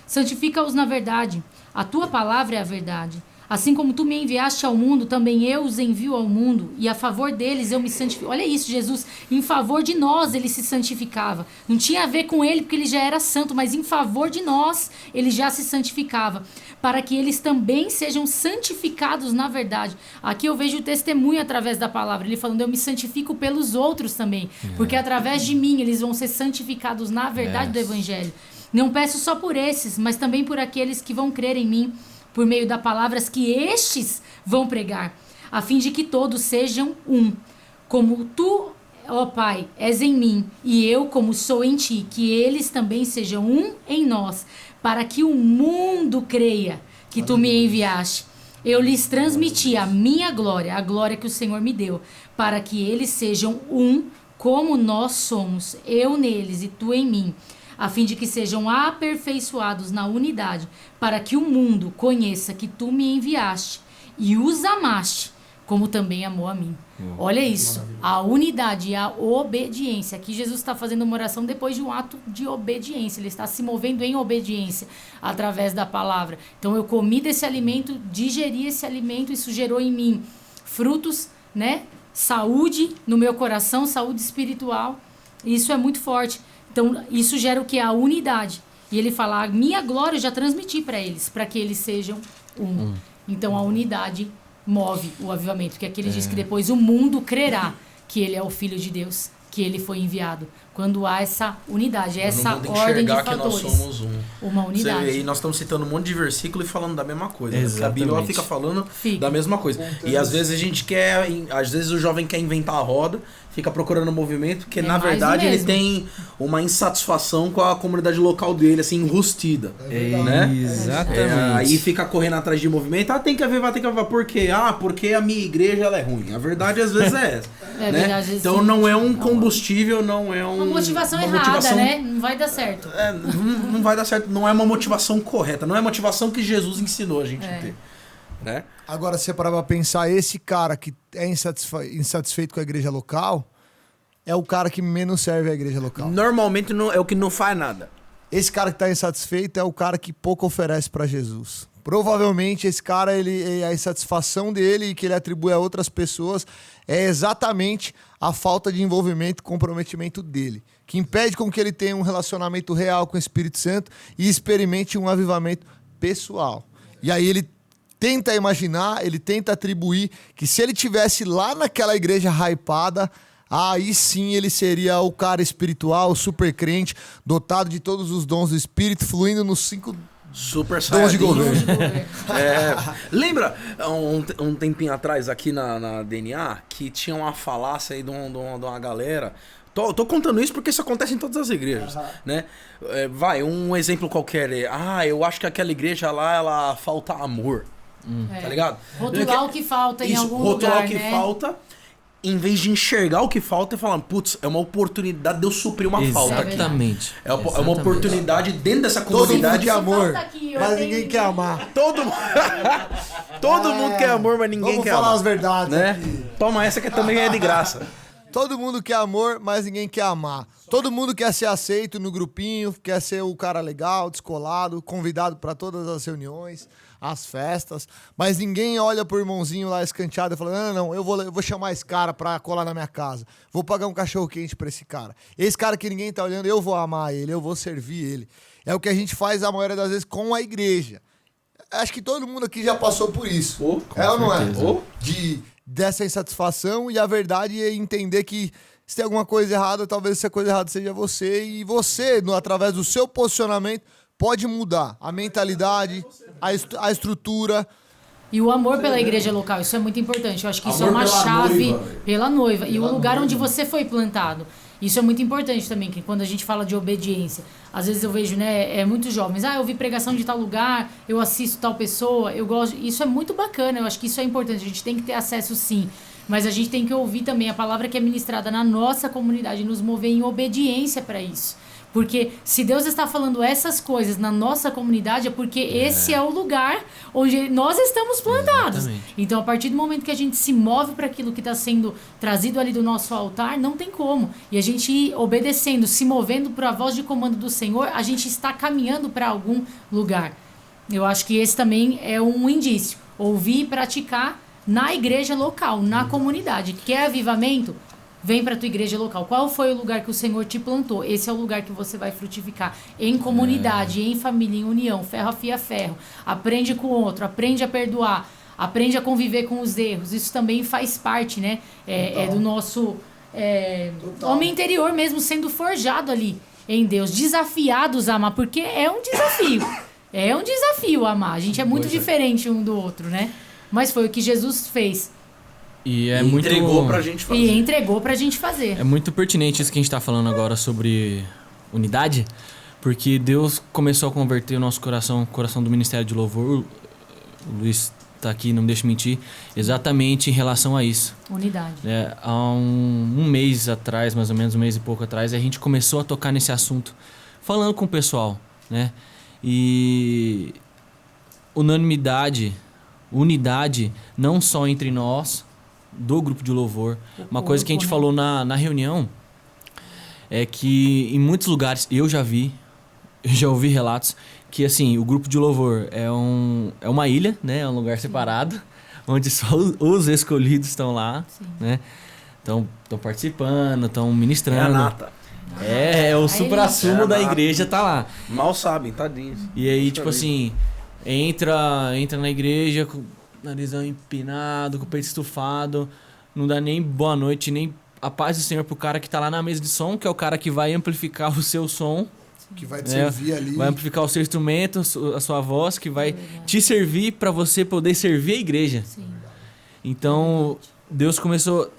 santifica-os na verdade. A tua palavra é a verdade. Assim como tu me enviaste ao mundo, também eu os envio ao mundo, e a favor deles eu me santifico. Olha isso, Jesus, em favor de nós ele se santificava. Não tinha a ver com ele, porque ele já era santo, mas em favor de nós ele já se santificava, para que eles também sejam santificados na verdade. Aqui eu vejo o testemunho através da palavra, ele falando, eu me santifico pelos outros também, porque através de mim eles vão ser santificados na verdade do Evangelho. Não peço só por esses, mas também por aqueles que vão crer em mim, por meio das palavras que estes vão pregar, a fim de que todos sejam um. Como tu, ó Pai, és em mim, e eu como sou em ti, que eles também sejam um em nós, para que o mundo creia que tu me enviaste. Eu lhes transmiti a minha glória, a glória que o Senhor me deu, para que eles sejam um como nós somos, eu neles e tu em mim, a fim de que sejam aperfeiçoados na unidade, para que o mundo conheça que tu me enviaste e os amaste, como também amou a mim. Olha isso, a unidade e a obediência. Aqui Jesus está fazendo uma oração depois de um ato de obediência. Ele está se movendo em obediência através da palavra. Então eu comi desse alimento, digeri esse alimento, isso gerou em mim frutos, né? Saúde no meu coração, saúde espiritual. Isso é muito forte. Então, isso gera o que? A unidade. E ele fala, a minha glória eu já transmiti para eles, para que eles sejam um. Então a unidade move o avivamento, porque aqui ele diz que depois o mundo crerá que ele é o Filho de Deus, que ele foi enviado. Quando há essa unidade, essa ordem de fatores. Que nós somos uma unidade. E nós estamos citando um monte de versículo e falando da mesma coisa. Exatamente. A Bíblia fica falando da mesma coisa. E às vezes a gente quer, às vezes o jovem quer inventar a roda, fica procurando movimento, porque na verdade ele tem uma insatisfação com a comunidade local dele, assim, enrustida. Né? Exatamente. Aí fica correndo atrás de movimento. Tem que avivar, tem que avivar. Por quê? Porque a minha igreja ela é ruim. A verdade às vezes é essa. Né? Verdade, então não é um combustível, não é uma motivação errada, né? Não vai dar certo. Não vai dar certo. Não é uma motivação correta. Não é a motivação que Jesus ensinou a gente a ter. Né? Agora, se você parar pra pensar, esse cara que é insatisfeito com a igreja local é o cara que menos serve a igreja local. Normalmente não, é o que não faz nada. Esse cara que tá insatisfeito é o cara que pouco oferece pra Jesus. Provavelmente esse cara, a insatisfação dele, que ele atribui a outras pessoas, é exatamente a falta de envolvimento e comprometimento dele, que impede com que ele tenha um relacionamento real com o Espírito Santo e experimente um avivamento pessoal. E aí ele tenta imaginar, ele tenta atribuir que se ele tivesse lá naquela igreja hypada, aí sim ele seria o cara espiritual, o super crente, dotado de todos os dons do Espírito, fluindo nos 5 super dons de governo. Lembra um tempinho atrás aqui na DNA que tinha uma falácia aí de uma galera. Tô contando isso porque isso acontece em todas as igrejas, né? Um exemplo qualquer. Eu acho que aquela igreja lá, ela falta amor. Tá ligado? Rotular o que falta em algum lugar, rotular o que falta, em vez de enxergar o que falta e falar, putz, é uma oportunidade de eu suprir uma falta aqui. Exatamente. É uma oportunidade dentro dessa comunidade. Todo mundo quer amor, aqui, mas ninguém quer amar. Todo mundo quer amor, mas ninguém quer amar. Vamos falar as verdades, né? aqui. Toma essa que também é de graça. Todo mundo quer amor, mas ninguém quer amar. Todo mundo quer ser aceito no grupinho, quer ser o cara legal, descolado, convidado para todas as reuniões, as festas, mas ninguém olha pro irmãozinho lá escanteado e fala, não, eu vou chamar esse cara pra colar na minha casa, vou pagar um cachorro quente pra esse cara. Esse cara que ninguém tá olhando, eu vou amar ele, eu vou servir ele. É o que a gente faz a maioria das vezes com a igreja. Acho que todo mundo aqui já passou por isso. Ou não é? Dessa insatisfação, e a verdade é entender que se tem alguma coisa errada, talvez essa coisa errada seja você, e você, através do seu posicionamento, pode mudar a mentalidade, a estrutura. E o amor pela igreja local, isso é muito importante. Eu acho que isso é uma chave pela noiva. E o lugar onde você foi plantado. Isso é muito importante também, que quando a gente fala de obediência, às vezes eu vejo, né, muitos jovens, eu vi pregação de tal lugar, eu assisto tal pessoa, eu gosto. Isso é muito bacana, eu acho que isso é importante, a gente tem que ter acesso sim. Mas a gente tem que ouvir também a palavra que é ministrada na nossa comunidade, nos mover em obediência para isso. Porque se Deus está falando essas coisas na nossa comunidade, é porque esse é o lugar onde nós estamos plantados. Exatamente. Então, a partir do momento que a gente se move para aquilo que está sendo trazido ali do nosso altar, não tem como. E a gente ir obedecendo, se movendo para a voz de comando do Senhor, a gente está caminhando para algum lugar. Eu acho que esse também é um indício. Ouvir e praticar na igreja local, na comunidade. Quer avivamento? Vem para a tua igreja local. Qual foi o lugar que o Senhor te plantou? Esse é o lugar que você vai frutificar. Em comunidade, em família, em união. Ferro afia ferro. Aprende com o outro. Aprende a perdoar. Aprende a conviver com os erros. Isso também faz parte, né? É do nosso homem interior mesmo sendo forjado ali em Deus. Desafiados a amar. Porque é um desafio. É um desafio amar. A gente é muito diferente um do outro, né? Mas foi o que Jesus fez. E entregou pra gente fazer. E entregou pra gente fazer. É muito pertinente isso que a gente tá falando agora sobre unidade, porque Deus começou a converter o nosso coração, o coração do Ministério de Louvor. O Luiz tá aqui, não me deixa mentir, exatamente em relação a isso. Unidade. Há um mês atrás, mais ou menos, um mês e pouco atrás, a gente começou a tocar nesse assunto, falando com o pessoal, né? E unidade, não só entre nós, do grupo de louvor. Uma coisa que a gente falou na reunião é que em muitos lugares eu já ouvi relatos que assim, o grupo de louvor é uma ilha, né? É um lugar separado, onde só os escolhidos estão lá, né? Estão participando, estão ministrando. É a nata. É o supra-sumo da igreja, tá lá. Mal sabem, tadinhos. E aí, tipo assim, entra na igreja com o narizão empinado, com o peito estufado, não dá nem boa noite, nem a paz do Senhor pro cara que tá lá na mesa de som, que é o cara que vai amplificar o seu som. Que vai te servir ali. Vai amplificar o seu instrumento, a sua voz, que vai te servir para você poder servir a igreja. Sim. Então, Deus começou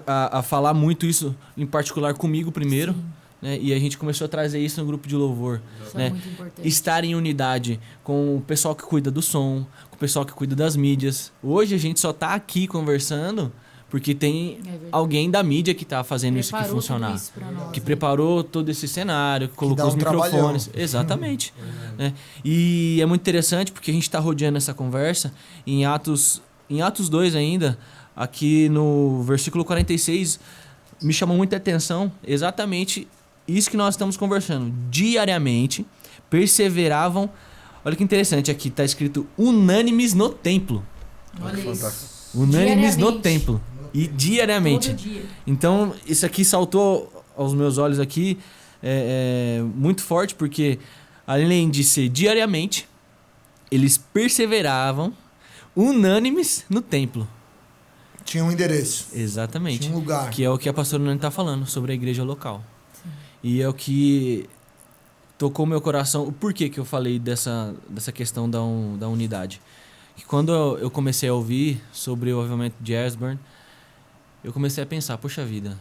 a falar muito isso, em particular comigo primeiro, né? E a gente começou a trazer isso no grupo de louvor. Isso né? é muito importante. Estar em unidade com o pessoal que cuida do som, com o pessoal que cuida das mídias. Hoje a gente só tá aqui conversando porque tem alguém da mídia que tá fazendo isso aqui funcionar. Isso pra nós, que preparou todo esse cenário, que colocou dá os microfones. Exatamente. Né? E é muito interessante porque a gente está rodeando essa conversa em Atos 2 ainda, aqui no versículo 46, me chamou muita atenção exatamente isso que nós estamos conversando. Diariamente, perseveravam. Olha que interessante, aqui está escrito unânimes no templo. Olha isso. Unânimes no Diariamente. templo. E diariamente. Todo dia. Então, isso aqui saltou aos meus olhos aqui muito forte, porque além de ser diariamente, eles perseveravam unânimes no templo. Tinha um endereço. Exatamente. Tinha um lugar. Que é o que a pastora Nani está falando sobre a igreja local. Sim. E é o que tocou meu coração. Por que eu falei dessa questão da unidade? Que quando eu comecei a ouvir sobre o avivamento de Ashburn, eu comecei a pensar, poxa vida,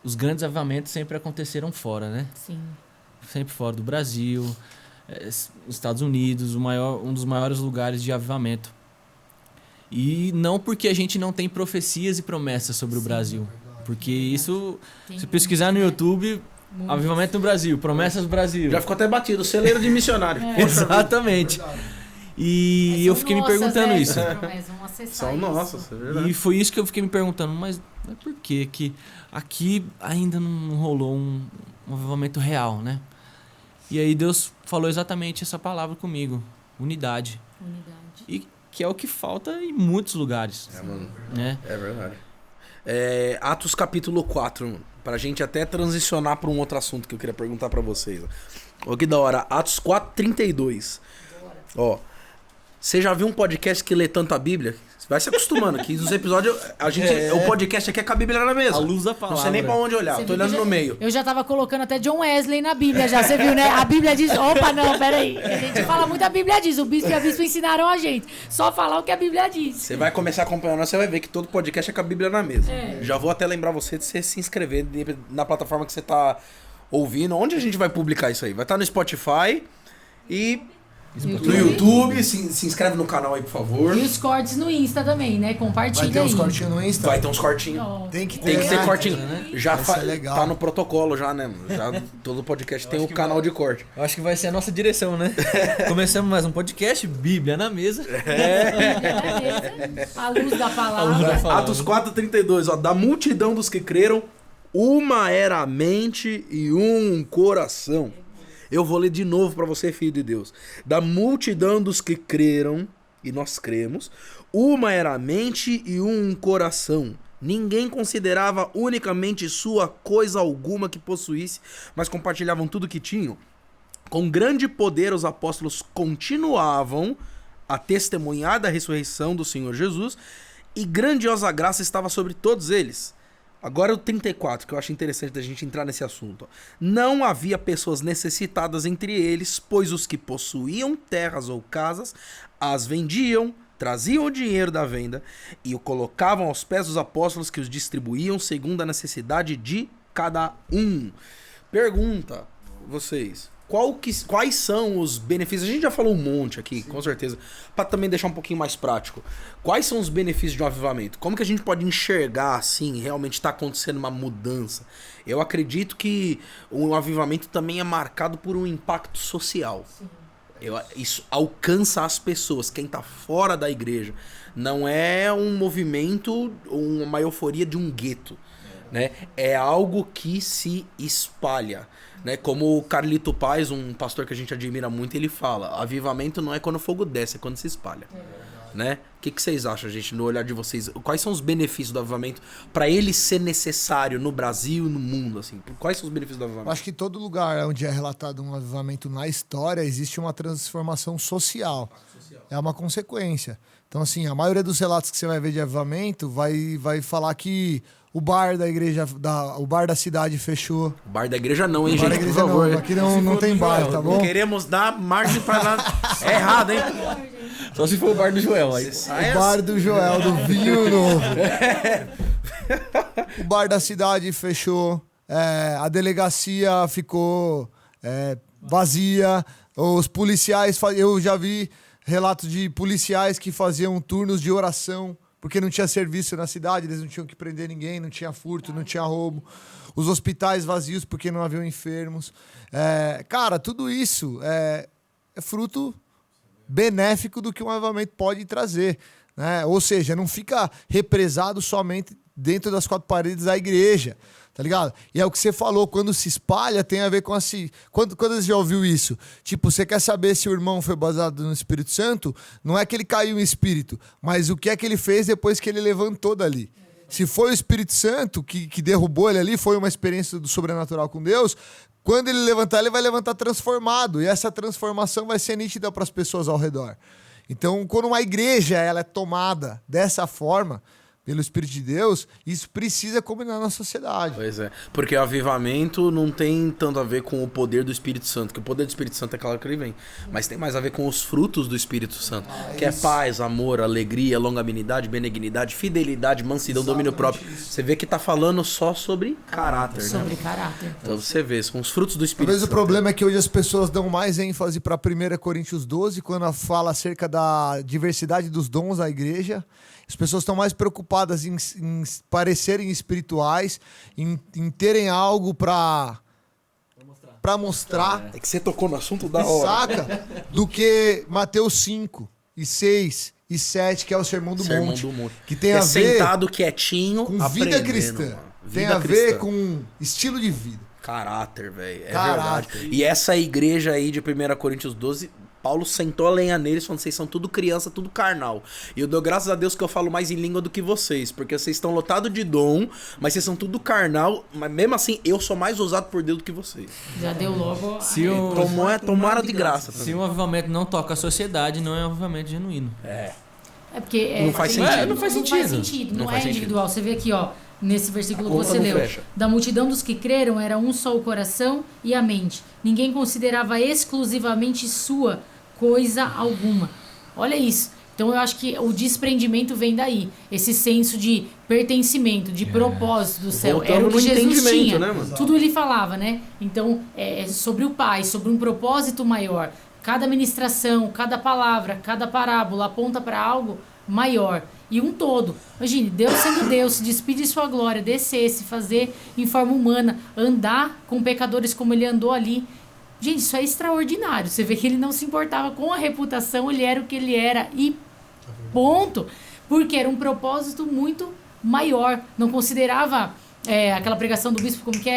os grandes avivamentos sempre aconteceram fora, né? Sim. Sempre fora do Brasil, os Estados Unidos, um dos maiores lugares de avivamento. E não porque a gente não tem profecias e promessas sobre o Brasil. Porque isso, se pesquisar no YouTube, avivamento no Brasil, promessas do Brasil. Já ficou até batido, celeiro de missionário. Exatamente. E eu fiquei me perguntando isso. São nossas, é verdade. E foi isso que eu fiquei me perguntando, mas por que aqui ainda não rolou um avivamento real, né? E aí Deus falou exatamente essa palavra comigo, unidade. E que é o que falta em muitos lugares. Mano. Né? É verdade. Atos capítulo 4, mano, pra gente até transicionar pra um outro assunto que eu queria perguntar pra vocês. Ó, que da hora, Atos 4:32. Ó, você já viu um podcast que lê tanto a Bíblia? Você vai se acostumando aqui nos episódios. O podcast aqui é com a Bíblia na mesa. A luz da palavra. Não sei nem pra onde olhar, eu tô olhando no meio. Eu já tava colocando até John Wesley na Bíblia já, você viu, né? A Bíblia diz... Opa, não, peraí. A gente fala muito, a Bíblia diz. O bispo e a bispa ensinaram a gente. Só falar o que a Bíblia diz. Você vai começar acompanhando, você vai ver que todo podcast é com a Bíblia na mesa. Já vou até lembrar você de você se inscrever na plataforma que você tá ouvindo. Onde a gente vai publicar isso aí? Vai estar no Spotify e... no YouTube, se inscreve no canal aí, por favor. E os cortes no Insta também, né? Compartilha aí. Vai ter uns cortinhos no Insta? Vai ter uns cortinhos. Tem que Tem que ter cortinho. né? Já é legal. tá no protocolo já, né? Já todo podcast tem o canal de corte. Eu acho que vai ser a nossa direção, né? Começamos mais um podcast, Bíblia na mesa. A luz da palavra. Atos 4:32, ó. Da multidão dos que creram, uma era a mente e um coração. Eu vou ler de novo para você, filho de Deus. Da multidão dos que creram, e nós cremos, uma era a mente e um coração. Ninguém considerava unicamente sua coisa alguma que possuísse, mas compartilhavam tudo que tinham. Com grande poder, os apóstolos continuavam a testemunhar da ressurreição do Senhor Jesus, e grandiosa graça estava sobre todos eles. Agora o 34, que eu acho interessante da gente entrar nesse assunto. Não havia pessoas necessitadas entre eles, pois os que possuíam terras ou casas as vendiam, traziam o dinheiro da venda e o colocavam aos pés dos apóstolos, que os distribuíam segundo a necessidade de cada um. Pergunta, vocês, quais são os benefícios? A gente já falou um monte aqui, com certeza, para também deixar um pouquinho mais prático. Quais são os benefícios de um avivamento? Como que a gente pode enxergar, assim, realmente está acontecendo uma mudança? Eu acredito que um avivamento também é marcado por um impacto social. Isso alcança as pessoas, quem está fora da igreja. Não é um movimento, uma euforia de um gueto. Né? É algo que se espalha. Né? Como o Carlito Paz, um pastor que a gente admira muito, ele fala: avivamento não é quando o fogo desce, é quando se espalha. né? O que vocês acham, gente, no olhar de vocês? Quais são os benefícios do avivamento para ele ser necessário no Brasil e no mundo, assim? Quais são os benefícios do avivamento? Acho que todo lugar onde é relatado um avivamento na história, existe uma transformação social. É uma consequência. Então, assim, a maioria dos relatos que você vai ver de avivamento vai falar que o bar da igreja, o bar da cidade fechou. O bar da igreja não, hein, O bar da gente, por igreja favor. não, aqui não tem bar, tá bom? Não queremos dar margem para nada. É errado, hein? Só se for o bar do Joel. Aí. O bar do Joel, do vinho novo. O bar da cidade fechou. A delegacia ficou vazia. Os policiais... Eu já vi relatos de policiais que faziam turnos de oração porque não tinha serviço na cidade, eles não tinham que prender ninguém, não tinha furto, não tinha roubo. Os hospitais vazios porque não haviam enfermos. Cara, tudo isso é fruto benéfico do que um avivamento pode trazer, né? Ou seja, não fica represado somente dentro das quatro paredes da igreja, tá ligado? E é o que você falou, quando se espalha, tem a ver com assim... Quando você já ouviu isso? Tipo, você quer saber se o irmão foi baseado no Espírito Santo? Não é que ele caiu em espírito, mas o que é que ele fez depois que ele levantou dali. Se foi o Espírito Santo que derrubou ele ali, foi uma experiência do sobrenatural com Deus, quando ele levantar, ele vai levantar transformado. E essa transformação vai ser nítida para as pessoas ao redor. Então, quando uma igreja ela é tomada dessa forma, pelo Espírito de Deus, isso precisa combinar na sociedade. Pois é, porque o avivamento não tem tanto a ver com o poder do Espírito Santo, que o poder do Espírito Santo é claro que ele vem, mas tem mais a ver com os frutos do Espírito Santo, que é paz, amor, alegria, longanimidade, benignidade, fidelidade, mansidão, domínio próprio. Isso. Você vê que tá falando só sobre caráter, sobre né? caráter. Então você vê, são os frutos do Espírito Talvez Santo. O problema é que hoje as pessoas dão mais ênfase para 1 Coríntios 12, quando fala acerca da diversidade dos dons da igreja. As pessoas estão mais preocupadas em parecerem espirituais, em terem algo para mostrar. É que você tocou no assunto da hora. Saca? Do que Mateus 5, e 6 e 7, que é o Sermão do Monte. Que tem a ver sentado quietinho, com vida cristã. Mano. Tem a ver com estilo de vida. Caráter, velho. É verdade. E essa igreja aí de 1 Coríntios 12... Paulo sentou a lenha neles, falando, vocês são tudo criança, tudo carnal. E eu dou graças a Deus que eu falo mais em língua do que vocês, porque vocês estão lotados de dom, mas vocês são tudo carnal, mas mesmo assim, eu sou mais ousado por Deus do que vocês. Já deu logo... Tomaram de graça. Se um avivamento não toca a sociedade, não é um avivamento genuíno. É porque... Não faz sentido. Não faz sentido. Não é individual. Você vê aqui, ó, nesse versículo que você leu. Fecha. Da multidão dos que creram, era um só o coração e a mente. Ninguém considerava exclusivamente sua coisa alguma. Olha isso. Então eu acho que o desprendimento vem daí. Esse senso de pertencimento, de propósito do céu. Voltando Era o que Jesus tinha. né, mano? Tudo ele falava, né? Então é sobre o Pai, sobre um propósito maior. Cada ministração, cada palavra, cada parábola aponta para algo maior. E um todo. Imagine, Deus sendo Deus, se despide de sua glória, descer, se fazer em forma humana, andar com pecadores como ele andou ali. Gente, isso é extraordinário. Você vê que ele não se importava com a reputação, ele era o que ele era e ponto. Porque era um propósito muito maior. Não considerava aquela pregação do bispo como que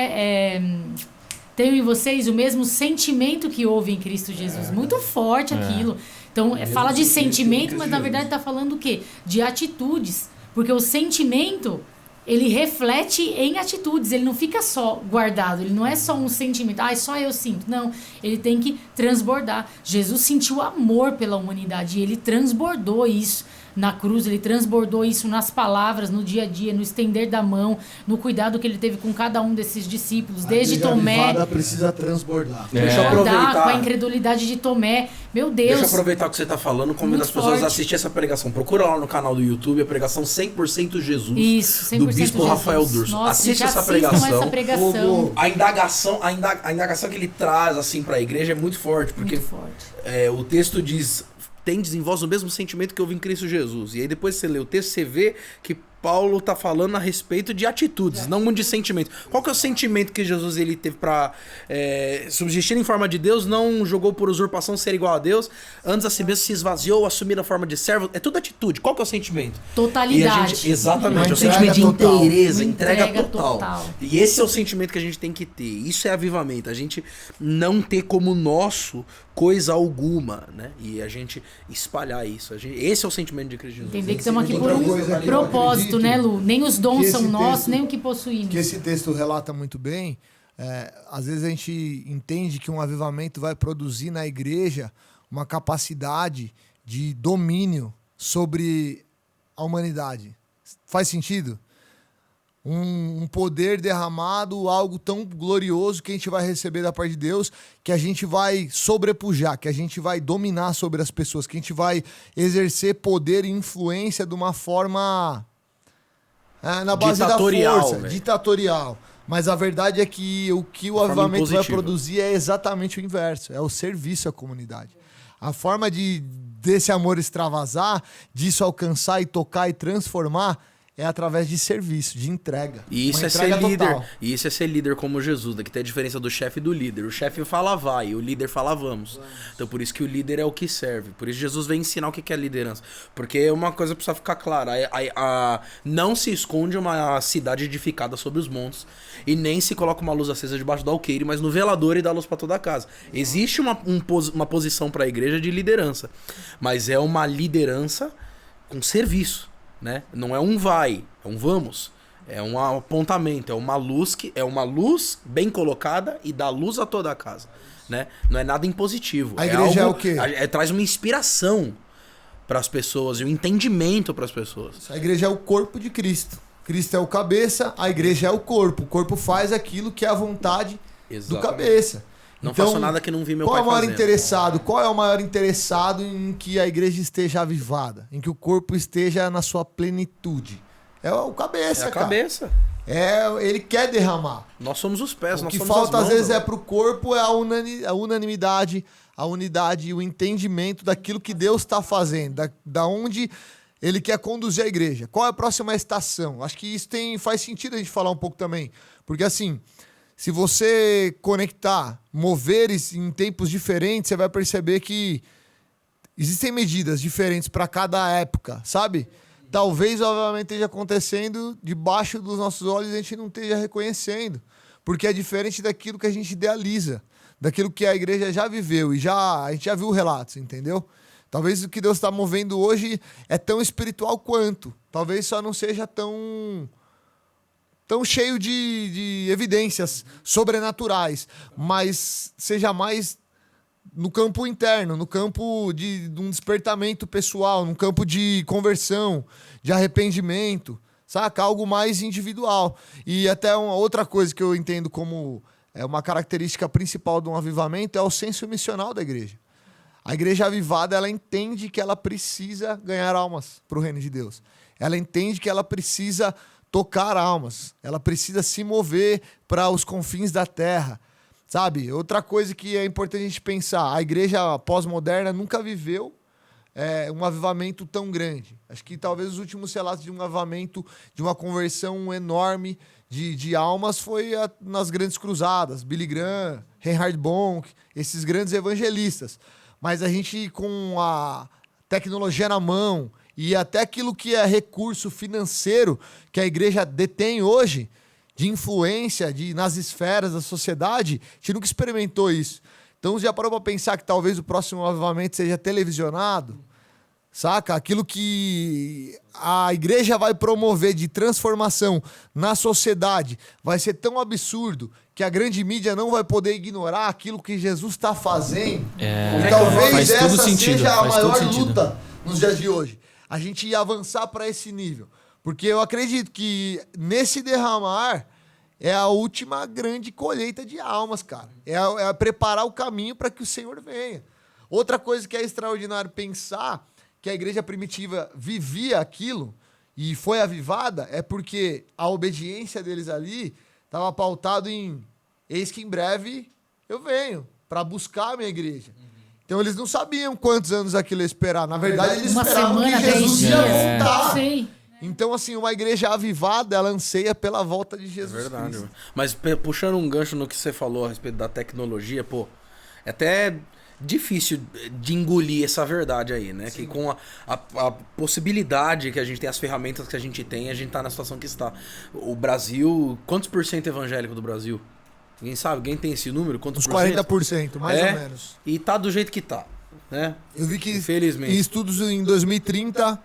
tenho em vocês o mesmo sentimento que houve em Cristo Jesus. Muito forte aquilo. Então, fala de sentimento, mas na verdade está falando o quê? De atitudes. Porque o sentimento... ele reflete em atitudes, ele não fica só guardado, ele não é só um sentimento, só eu sinto. Não, ele tem que transbordar. Jesus sentiu amor pela humanidade e ele transbordou isso na cruz, ele transbordou isso nas palavras, no dia a dia, no estender da mão, no cuidado que ele teve com cada um desses discípulos, desde Tomé. A precisa transbordar. Deixa eu aproveitar. Com a incredulidade de Tomé. Meu Deus. Deixa eu aproveitar o que você tá falando, convido as pessoas a assistir essa pregação. Procura lá no canal do YouTube a pregação 100% Jesus. Isso, 100% do bispo Jesus. Rafael Durso. Nossa, assiste essa pregação. A indagação que ele traz assim para a igreja é muito forte, porque muito forte. O texto diz: tendes em vós o mesmo sentimento que houve em Cristo Jesus. E aí depois você lê o texto, você vê que Paulo tá falando a respeito de atitudes, não muito de sentimento. Qual que é o sentimento que Jesus ele teve pra subsistir em forma de Deus, não jogou por usurpação ser igual a Deus, antes a si mesmo se esvaziou, assumiu a forma de servo? É tudo atitude. Qual que é o sentimento? Totalidade. Exatamente, é o sentimento de inteireza, entrega total. E esse é o sentimento que a gente tem que ter. Isso é avivamento. A gente não ter como nosso coisa alguma, né? E a gente espalhar isso. Esse é o sentimento de Cristo Jesus. Entender que estamos aqui por um propósito, né, Lu? Nem os dons são nossos, nem o que possuímos. Que esse texto relata muito bem. Às vezes a gente entende que um avivamento vai produzir na igreja uma capacidade de domínio sobre a humanidade. Faz sentido? Um poder derramado, algo tão glorioso que a gente vai receber da parte de Deus, que a gente vai sobrepujar, que a gente vai dominar sobre as pessoas, que a gente vai exercer poder e influência de uma forma na base da força, ditatorial. Mas a verdade é que o que o avivamento vai produzir é exatamente o inverso, é o serviço à comunidade. A forma desse amor extravasar, disso alcançar e tocar e transformar, é através de serviço, de entrega. E isso é ser líder. E isso é ser líder como Jesus, que tem a diferença do chefe e do líder. O chefe fala vai, o líder fala vamos. Então por isso que o líder é o que serve. Por isso Jesus vem ensinar o que é liderança. Porque uma coisa precisa ficar clara. Não se esconde uma cidade edificada sobre os montes. E nem se coloca uma luz acesa debaixo do alqueire, mas no velador e dá luz para toda a casa. Existe uma posição para a igreja de liderança. Mas é uma liderança com serviço. Né? Não é um vai, é um vamos. É um apontamento, é uma luz bem colocada e dá luz a toda a casa, né? Não é nada impositivo. A igreja é o quê? Traz uma inspiração para as pessoas e um entendimento para as pessoas. A igreja é o corpo de Cristo. Cristo é o cabeça, a igreja é o corpo. O corpo faz aquilo que é a vontade do cabeça. Não faço nada que não vi meu pai fazendo. Qual é o maior interessado em que a igreja esteja avivada? Em que o corpo esteja na sua plenitude? É o cabeça, cara. Cabeça. Ele quer derramar. Nós somos os pés, nós somos as mãos. O que falta às vezes é pro corpo a unanimidade, a unidade e o entendimento daquilo que Deus está fazendo, da onde Ele quer conduzir a igreja. Qual é a próxima estação? Acho que isso faz sentido a gente falar um pouco também. Porque assim, se você conectar moveres em tempos diferentes, você vai perceber que existem medidas diferentes para cada época, sabe? Talvez o avivamento esteja acontecendo debaixo dos nossos olhos e a gente não esteja reconhecendo. Porque é diferente daquilo que a gente idealiza, daquilo que a igreja já viveu e a gente já viu relatos, entendeu? Talvez o que Deus está movendo hoje é tão espiritual quanto. Talvez só não seja tão cheio de evidências sobrenaturais, mas seja mais no campo interno, no campo de um despertamento pessoal, no campo de conversão, de arrependimento, saca? Algo mais individual. E até uma outra coisa que eu entendo como uma característica principal de um avivamento é o senso missional da igreja. A igreja avivada, ela entende que ela precisa ganhar almas para o reino de Deus. Ela entende que ela precisa tocar almas. Ela precisa se mover para os confins da terra. Sabe? Outra coisa que é importante a gente pensar. A igreja pós-moderna nunca viveu um avivamento tão grande. Acho que talvez os últimos relatos de um avivamento, de uma conversão enorme de almas foi nas grandes cruzadas. Billy Graham, Reinhard Bonk, esses grandes evangelistas. Mas a gente, com a tecnologia na mão e até aquilo que é recurso financeiro que a igreja detém hoje, de influência nas esferas da sociedade, a gente nunca experimentou isso. Então, já parou para pensar que talvez o próximo avivamento seja televisionado? Saca? Aquilo que a igreja vai promover de transformação na sociedade vai ser tão absurdo que a grande mídia não vai poder ignorar aquilo que Jesus está fazendo. E talvez essa seja a maior luta nos dias de hoje. A gente ia avançar para esse nível. Porque eu acredito que nesse derramar é a última grande colheita de almas, cara. É preparar o caminho para que o Senhor venha. Outra coisa que é extraordinário pensar que a igreja primitiva vivia aquilo e foi avivada é porque a obediência deles ali estava pautado em eis que em breve eu venho para buscar a minha igreja. Então eles não sabiam quantos anos aquilo ia esperar. Na verdade, eles esperavam que Jesus ia voltar. Então, assim, uma igreja avivada, ela anseia pela volta de Jesus Verdade. Cristo. Mas puxando um gancho no que você falou a respeito da tecnologia, pô, é até difícil de engolir essa verdade aí, né? Sim. Que com a possibilidade que a gente tem, as ferramentas que a gente tem, a gente tá na situação que está. O Brasil, quantos por cento evangélico do Brasil? Ninguém sabe? Alguém tem esse número? Quantos Uns por cento? 40%, mais ou menos. E tá do jeito que tá, né? Eu vi que infelizmente, em estudos em 2030,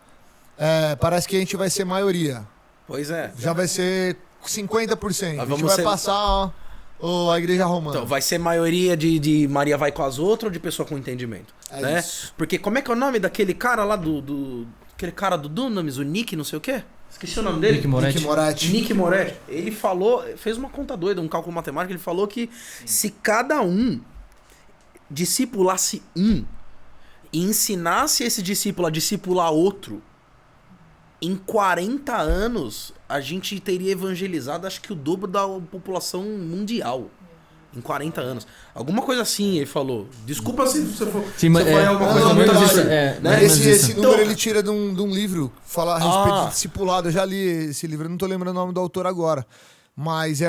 parece que a gente vai ser maioria. Pois é. Já vai ser 50%. Mas a gente vai passar a igreja romana. Então, vai ser maioria de Maria vai com as outras ou de pessoa com entendimento? Né? Isso. Porque como é que é o nome daquele cara lá aquele cara do Dunamis, o Nick, não sei o quê? Esqueci o nome dele. Nick Moretti. Ele falou, fez uma conta doida, um cálculo matemático, ele falou que se cada um discipulasse um e ensinasse esse discípulo a discipular outro, em 40 anos a gente teria evangelizado acho que o dobro da população mundial. Em 40 anos. Alguma coisa assim ele falou. Desculpa se você for. Sim, mas alguma coisa muito assim, né? Esse número ele tira de um livro, fala a respeito de discipulado. Eu já li esse livro, eu não tô lembrando o nome do autor agora. Mas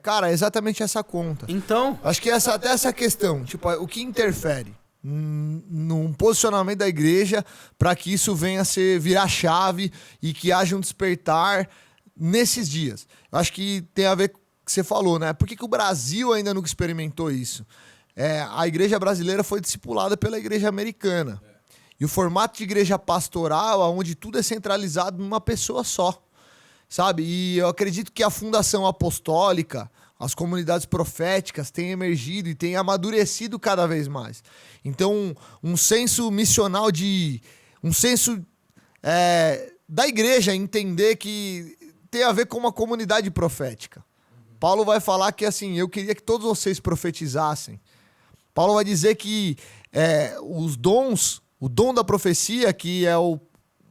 cara, é exatamente essa conta. Então. Acho que até essa questão, tipo, o que interfere num posicionamento da igreja para que isso venha a virar chave e que haja um despertar nesses dias. Eu acho que tem a ver com que você falou, né? Por que o Brasil ainda nunca experimentou isso? A igreja brasileira foi discipulada pela igreja americana. E o formato de igreja pastoral, onde tudo é centralizado numa pessoa só, sabe? E eu acredito que a fundação apostólica, as comunidades proféticas têm emergido e têm amadurecido cada vez mais. Então, um senso missional um senso da igreja entender que tem a ver com uma comunidade profética. Paulo vai falar que, assim, eu queria que todos vocês profetizassem. Paulo vai dizer que os dons, o dom da profecia, que é o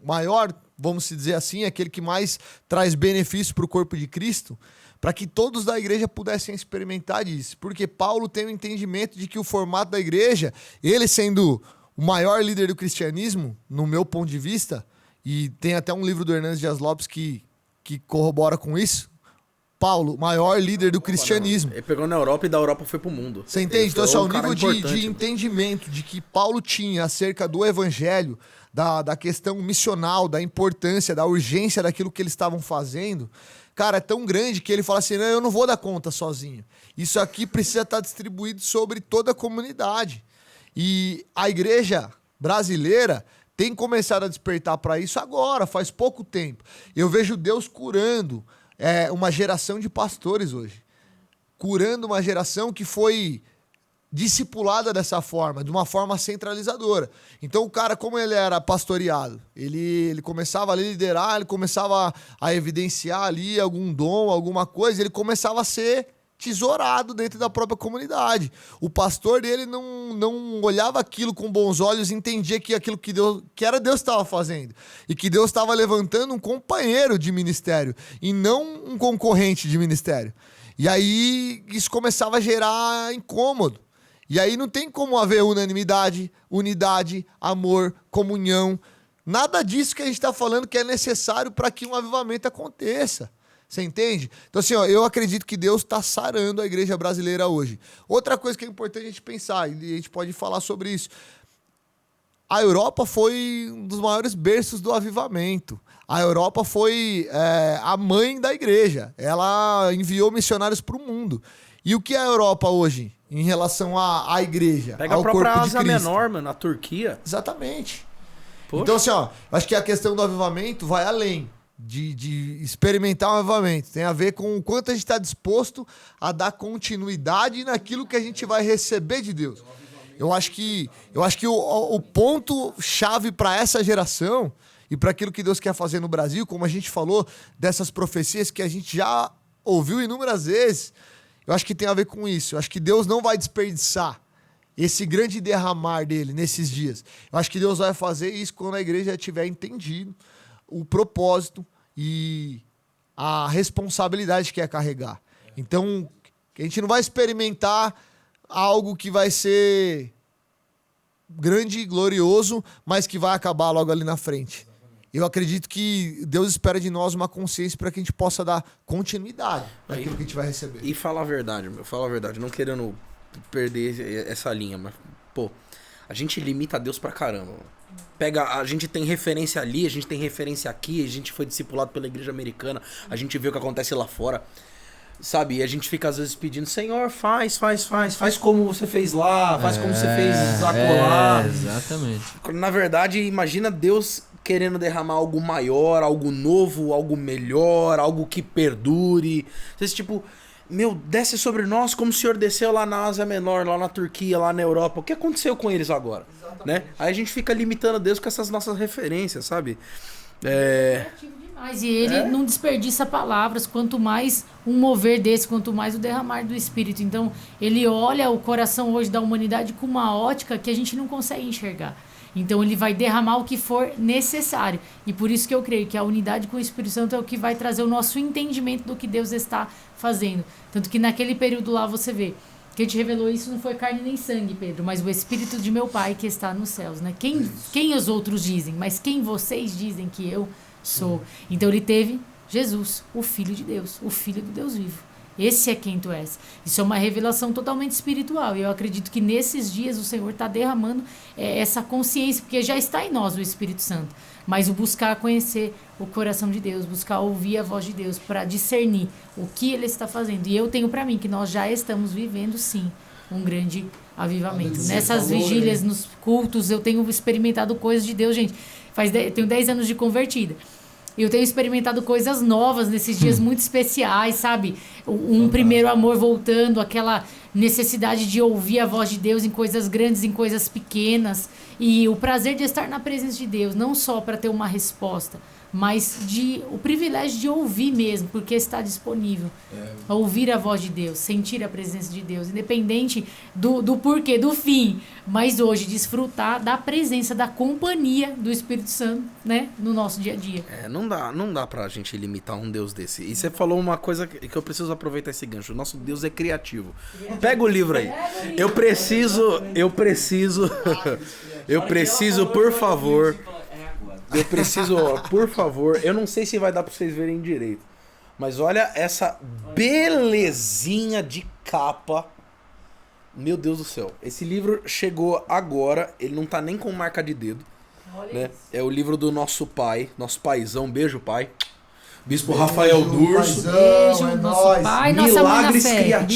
maior, vamos dizer assim, aquele que mais traz benefício para o corpo de Cristo, para que todos da igreja pudessem experimentar disso. Porque Paulo tem o entendimento de que o formato da igreja, ele sendo o maior líder do cristianismo, no meu ponto de vista, e tem até um livro do Hernandes Dias Lopes que corrobora com isso, Paulo, maior líder do cristianismo. Ele pegou na Europa e da Europa foi pro mundo. Você entende? Então, o nível de entendimento de que Paulo tinha acerca do evangelho, da questão missional, da importância, da urgência daquilo que eles estavam fazendo, cara, é tão grande que ele fala assim, não, eu não vou dar conta sozinho. Isso aqui precisa estar distribuído sobre toda a comunidade. E a igreja brasileira tem começado a despertar para isso agora, faz pouco tempo. Eu vejo Deus curando uma geração de pastores hoje. Curando uma geração que foi discipulada dessa forma, de uma forma centralizadora. Então o cara, como ele era pastoreado, ele começava a liderar, ele começava a evidenciar ali algum dom, alguma coisa, ele começava a ser tesourado dentro da própria comunidade. O pastor dele não olhava aquilo com bons olhos e entendia que aquilo que era Deus estava fazendo. E que Deus estava levantando um companheiro de ministério e não um concorrente de ministério. E aí isso começava a gerar incômodo. E aí não tem como haver unanimidade, unidade, amor, comunhão. Nada disso que a gente está falando que é necessário para que um avivamento aconteça. Você entende? Então, assim, eu acredito que Deus está sarando a igreja brasileira hoje. Outra coisa que é importante a gente pensar, e a gente pode falar sobre isso. A Europa foi um dos maiores berços do avivamento. A Europa foi a mãe da igreja. Ela enviou missionários para o mundo. E o que é a Europa hoje em relação à igreja? Pega ao a própria corpo de Ásia Cristo? Menor, mano, a Turquia. Exatamente. Poxa. Então, assim, acho que a questão do avivamento vai além de experimentar um avivamento. Tem a ver com o quanto a gente está disposto a dar continuidade naquilo que a gente vai receber de Deus. Eu acho que o ponto-chave para essa geração e para aquilo que Deus quer fazer no Brasil, como a gente falou, dessas profecias que a gente já ouviu inúmeras vezes, eu acho que tem a ver com isso. Eu acho que Deus não vai desperdiçar esse grande derramar dele nesses dias. Eu acho que Deus vai fazer isso quando a igreja tiver entendido o propósito e a responsabilidade que é carregar. Então, a gente não vai experimentar algo que vai ser grande e glorioso, mas que vai acabar logo ali na frente. Eu acredito que Deus espera de nós uma consciência para que a gente possa dar continuidade naquilo que a gente vai receber. E fala a verdade, fala a verdade, não querendo perder essa linha, mas, pô, a gente limita a Deus pra caramba. A gente tem referência ali, a gente tem referência aqui, a gente foi discipulado pela igreja americana, a gente vê o que acontece lá fora, sabe? E a gente fica às vezes pedindo, Senhor, faz como você fez lá, faz como você fez acolá. Exatamente. Na verdade, imagina Deus querendo derramar algo maior, algo novo, algo melhor, algo que perdure. Esse tipo, meu, desce sobre nós como o Senhor desceu lá na Ásia Menor, lá na Turquia, lá na Europa. O que aconteceu com eles agora? Né? Aí a gente fica limitando Deus com essas nossas referências, sabe? Mas e ele não desperdiça palavras, quanto mais um mover desse, quanto mais o derramar do Espírito. Então, ele olha o coração hoje da humanidade com uma ótica que a gente não consegue enxergar. Então, ele vai derramar o que for necessário. E por isso que eu creio que a unidade com o Espírito Santo é o que vai trazer o nosso entendimento do que Deus está fazendo. Tanto que naquele período lá você vê, quem te revelou isso não foi carne nem sangue, Pedro, mas o Espírito de meu Pai que está nos céus, né? Quem os outros dizem, mas quem vocês dizem que eu sou? Então ele teve Jesus, o Filho de Deus, o Filho do Deus vivo. Esse é quem tu és. Isso é uma revelação totalmente espiritual. E eu acredito que nesses dias o Senhor está derramando essa consciência, porque já está em nós o Espírito Santo. Mas o buscar conhecer o coração de Deus, buscar ouvir a voz de Deus para discernir o que Ele está fazendo. E eu tenho para mim que nós já estamos vivendo, sim, um grande avivamento. Nessas vigílias, nos cultos, eu tenho experimentado coisas de Deus, gente. Tenho 10 anos de convertida. Eu tenho experimentado coisas novas nesses dias muito especiais, sabe? Um primeiro amor voltando, aquela necessidade de ouvir a voz de Deus em coisas grandes, em coisas pequenas. E o prazer de estar na presença de Deus, não só para ter uma resposta, mas o privilégio de ouvir mesmo, porque está disponível. Ouvir a voz de Deus, sentir a presença de Deus, independente do porquê, do fim. Mas hoje, desfrutar da presença, da companhia do Espírito Santo, né, no nosso dia a dia. Não dá pra gente limitar um Deus desse. E você falou uma coisa que eu preciso aproveitar esse gancho. O nosso Deus é criativo. Pega o livro aí. Eu preciso, por favor... eu não sei se vai dar pra vocês verem direito, mas olha essa belezinha de capa. Meu Deus do céu. Esse livro chegou agora, ele não tá nem com marca de dedo, né? É o livro do nosso pai, nosso paizão, beijo pai. Bispo Rafael Durso. Beijo, nosso pai, nossa mãe na fé.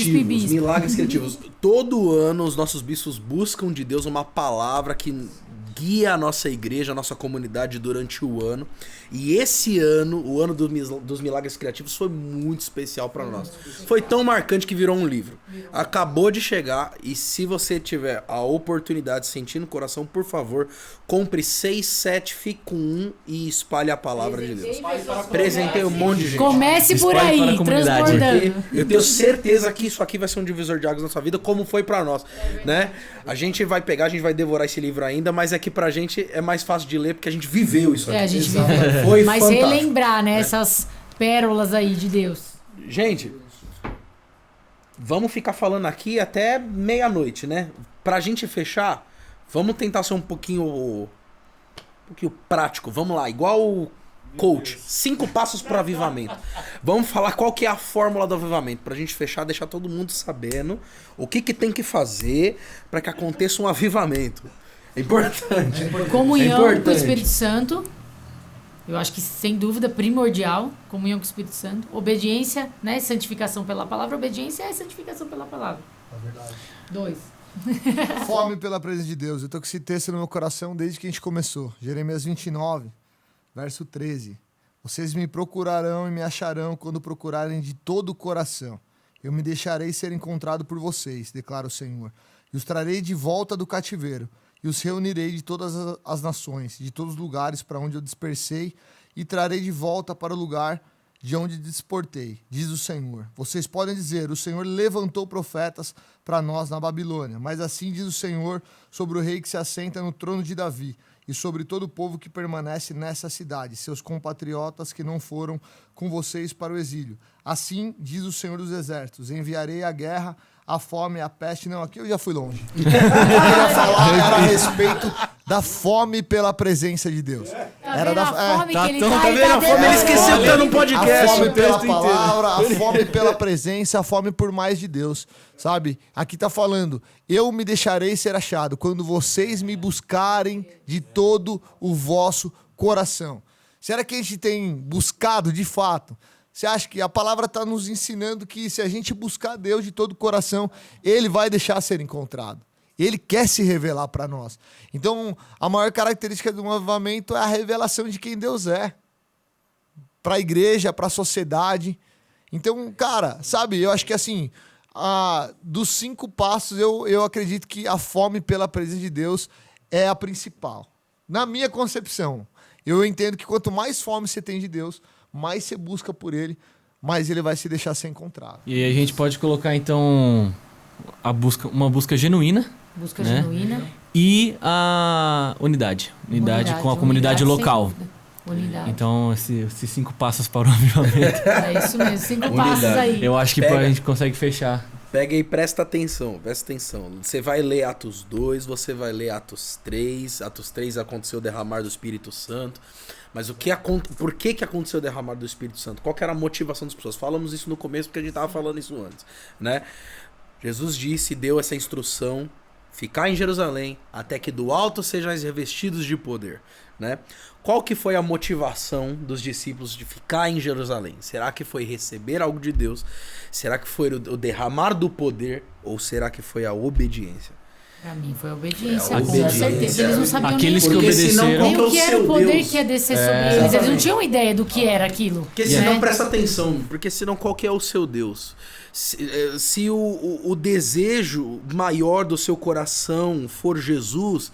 Milagres criativos. Todo ano os nossos bispos buscam de Deus uma palavra que guia a nossa igreja, a nossa comunidade durante o ano. E esse ano, o ano dos milagres criativos, foi muito especial para nós. Foi tão marcante que virou um livro. Acabou de chegar e se você tiver a oportunidade, sentindo o coração, por favor, compre 6, 7, fique com 1 e espalhe a palavra de Deus. Presentei um monte de gente. Comece por aí, transportando. Eu tenho certeza que isso aqui vai ser um divisor de águas na sua vida, como foi para nós, né? A gente vai pegar, a gente vai devorar esse livro ainda, mas é que pra gente é mais fácil de ler porque a gente viveu isso aqui. A gente viveu. Foi mas fantástico. relembrar, né, essas pérolas aí de Deus. Gente, vamos ficar falando aqui até meia-noite, né? Pra gente fechar, vamos tentar ser um pouquinho prático. Vamos lá, igual o coach. 5 passos pro avivamento. Vamos falar qual que é a fórmula do avivamento. Pra gente fechar, deixar todo mundo sabendo o que tem que fazer pra que aconteça um avivamento. É importante. Comunhão com o Espírito Santo. Eu acho que, sem dúvida, primordial, comunhão com o Espírito Santo. Obediência, né? Santificação pela palavra. Obediência é santificação pela palavra. É verdade. 2. Fome pela presença de Deus. Eu tô com esse texto no meu coração desde que a gente começou. Jeremias 29, verso 13. Vocês me procurarão e me acharão quando procurarem de todo o coração. Eu me deixarei ser encontrado por vocês, declara o Senhor. E os trarei de volta do cativeiro. E os reunirei de todas as nações, de todos os lugares para onde eu dispersei, e trarei de volta para o lugar de onde desportei, diz o Senhor. Vocês podem dizer, o Senhor levantou profetas para nós na Babilônia, mas assim diz o Senhor sobre o rei que se assenta no trono de Davi, e sobre todo o povo que permanece nessa cidade, seus compatriotas que não foram com vocês para o exílio. Assim diz o Senhor dos Exércitos, enviarei a guerra, a fome, a peste... Não, aqui eu já fui longe. Eu queria falar a respeito da fome pela presença de Deus. Era da fome tá que ele tão- tá, Tá ele vendo? tá A fome ele esqueceu que tá no A podcast. fome pela texto inteiro. palavra, a fome pela presença, a fome por mais de Deus, sabe? Aqui tá falando, eu me deixarei ser achado quando vocês me buscarem de todo o vosso coração. Será que a gente tem buscado de fato? Você acha que a palavra está nos ensinando que se a gente buscar Deus de todo o coração, Ele vai deixar ser encontrado. Ele quer se revelar para nós. Então, a maior característica do avivamento é a revelação de quem Deus é. Para a igreja, para a sociedade. Então, cara, sabe, eu acho que assim, dos 5 passos, eu acredito que a fome pela presença de Deus é a principal. Na minha concepção, eu entendo que quanto mais fome você tem de Deus, mais você busca por Ele, mais Ele vai se deixar ser encontrado. E aí a gente pode colocar, então, uma busca genuína. Busca né? genuína. E a unidade. Unidade com a comunidade unidade, local. sem dúvida. Unidade. Então, esses 5 passos para o avivamento. É isso mesmo, 5 Unidade. passos aí. Eu acho que Pega. a gente consegue fechar. Pega e presta atenção. Você vai ler Atos 2, você vai ler Atos 3. Atos 3 aconteceu o derramar do Espírito Santo. Mas por que aconteceu o derramar do Espírito Santo? Qual que era a motivação das pessoas? Falamos isso no começo porque a gente estava falando isso antes, né? Jesus deu essa instrução, ficar em Jerusalém até que do alto sejais revestidos de poder, né? Qual que foi a motivação dos discípulos de ficar em Jerusalém? Será que foi receber algo de Deus? Será que foi o derramar do poder? Ou será que foi a obediência? Pra mim foi a obediência, É, a com obediência. certeza. Eles não sabiam Aqueles nem, que Porque senão, obedeceram. nem qual o que que é o era o seu poder Deus? que ia descer sobre eles. Eles não exatamente. tinham ideia do que era aquilo. Porque senão, né? presta atenção, porque senão qual que é o seu Deus? Se o desejo maior do seu coração for Jesus,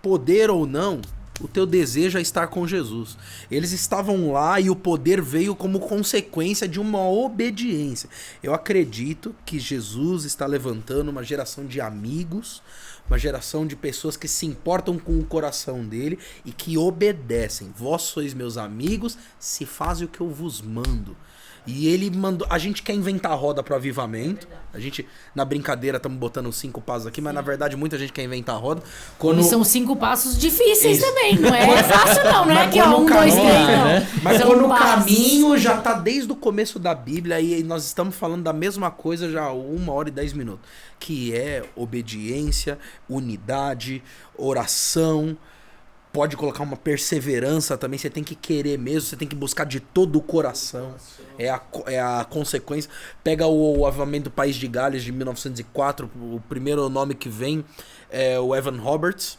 poder ou não, o teu desejo é estar com Jesus. Eles estavam lá e o poder veio como consequência de uma obediência. Eu acredito que Jesus está levantando uma geração de amigos, uma geração de pessoas que se importam com o coração dele e que obedecem. Vós sois meus amigos, se fazem o que eu vos mando. E ele mandou. A gente quer inventar roda pro avivamento. A gente, na brincadeira, estamos botando 5 passos aqui, mas na verdade muita gente quer inventar roda. E são 5 passos difíceis Isso. também. Não é fácil, não. Não é Mas que é quando 1, o 2, 3, caminho, não. né? Mas São quando o passos. caminho já tá desde o começo da Bíblia e nós estamos falando da mesma coisa já há 1 hora e 10 minutos. Que é obediência, unidade, oração. Pode colocar uma perseverança também. Você tem que querer mesmo, você tem que buscar de todo o coração. É a consequência. Pega o avivamento do País de Gales de 1904. O primeiro nome que vem é o Evan Roberts.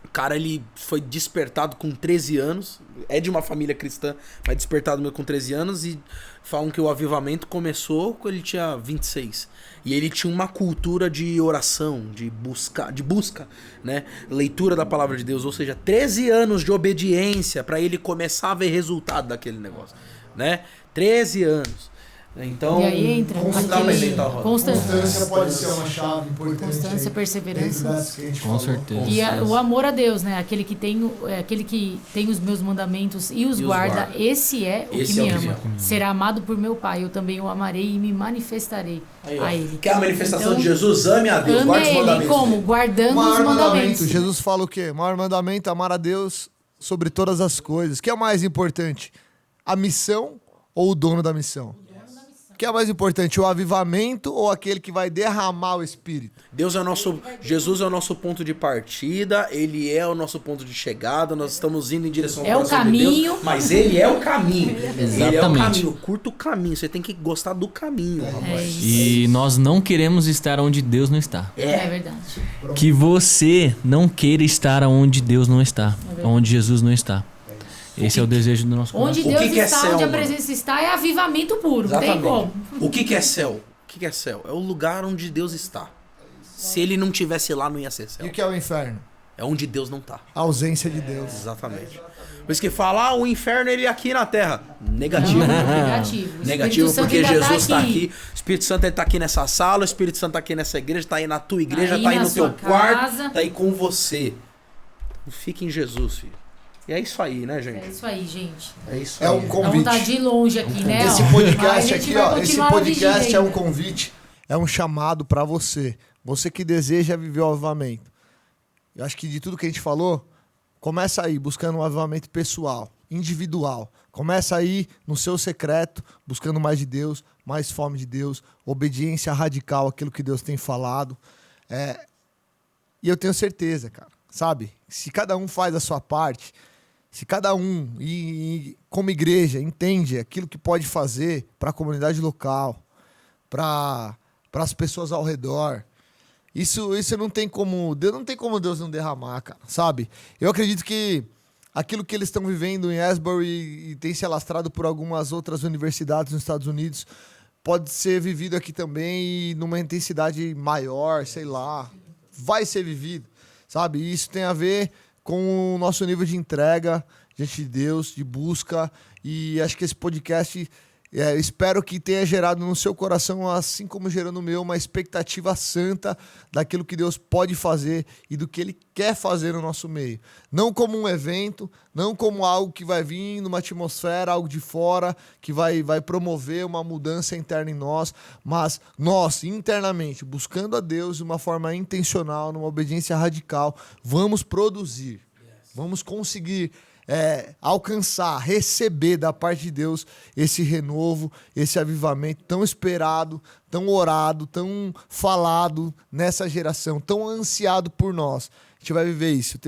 O cara, ele foi despertado com 13 anos. É de uma família cristã, mas despertado com 13 anos. E falam que o avivamento começou quando ele tinha 26. E ele tinha uma cultura de oração, de busca, né? Leitura da palavra de Deus. Ou seja, 13 anos de obediência para ele começar a ver resultado daquele negócio, né? 13 anos. Então, E aí entra como dá pra aquele inventar roda? Constância pode ser uma chave importante. Constância, aí, perseverança. dentro dessas que a gente Com falou. certeza. E o amor a Deus, né? Aquele que tem os meus mandamentos e os guarda, esse é o Esse que é me o que ama. me ama. Será amado por meu Pai, eu também o amarei e me manifestarei Aí, ó. a Ele. Que é a manifestação Então, de Jesus, ame a Deus, Ame guarde a os Ele mandamentos. como? dele. Guardando O os maior mandamentos. mandamento, Jesus fala o quê? O maior mandamento é amar a Deus sobre todas as coisas. O que é mais importante? A missão ou o dono da missão? O que é mais importante? O avivamento ou aquele que vai derramar o Espírito? Jesus é o nosso ponto de partida, ele é o nosso ponto de chegada, nós estamos indo em direção ao É o coração de caminho. Deus, mas ele é o caminho. Ele é o Exatamente. caminho, curta o caminho, você tem que gostar do caminho, É rapaz. isso. E nós não queremos estar onde Deus não está. É verdade. Que você não queira estar onde Deus não está. Onde Jesus não está. Esse é o desejo do nosso Onde coração. Deus que é está, céu, onde a mano? presença está, é avivamento puro. Não tem Exatamente. como. O que é céu? O que é céu? É o lugar onde Deus está. Se ele não tivesse lá, não ia ser E céu. o que é o inferno? É onde Deus não tá. A ausência de Deus. Exatamente. Por isso que fala, o inferno ele é aqui na terra. Negativo. Negativo. O Negativo Espírito Santo porque ainda Jesus está aqui. O Espírito Santo está aqui nessa sala, o Espírito Santo está aqui nessa igreja, está aí na tua igreja, Aí está aí na no teu sua quarto, casa. está aí com você. Fique em Jesus, filho. E é isso aí, né, É gente? isso aí, gente. É isso É aí. um Dá convite. vontade de ir longe aqui, né? Esse ó. Mas a podcast gente aqui, vai ó, esse continuar na vigília podcast é um ainda. convite, é um chamado pra você. Você que deseja viver o avivamento. Eu acho que de tudo que a gente falou, Começa aí, buscando um avivamento pessoal, individual. Começa aí no seu secreto, buscando mais de Deus, mais fome de Deus, obediência radical àquilo que Deus tem falado. E eu tenho certeza, cara, sabe? Se cada um faz a sua parte, se cada um, como igreja, entende aquilo que pode fazer para a comunidade local, para as pessoas ao redor, isso não tem como Deus não derramar, cara, sabe? Eu acredito que aquilo que eles estão vivendo em Asbury e tem se alastrado por algumas outras universidades nos Estados Unidos pode ser vivido aqui também e numa intensidade maior, sei lá, vai ser vivido, sabe? E isso tem a ver com o nosso nível de entrega diante de Deus, de busca, e acho que esse podcast, espero que tenha gerado no seu coração, assim como gerou no meu, uma expectativa santa daquilo que Deus pode fazer e do que Ele quer fazer no nosso meio. Não como um evento, não como algo que vai vir numa atmosfera, algo de fora, que vai promover uma mudança interna em nós, mas nós, internamente, buscando a Deus de uma forma intencional, numa obediência radical, vamos produzir, vamos conseguir alcançar, receber da parte de Deus esse renovo, esse avivamento tão esperado, tão orado, tão falado nessa geração, tão ansiado por nós. A gente vai viver isso, eu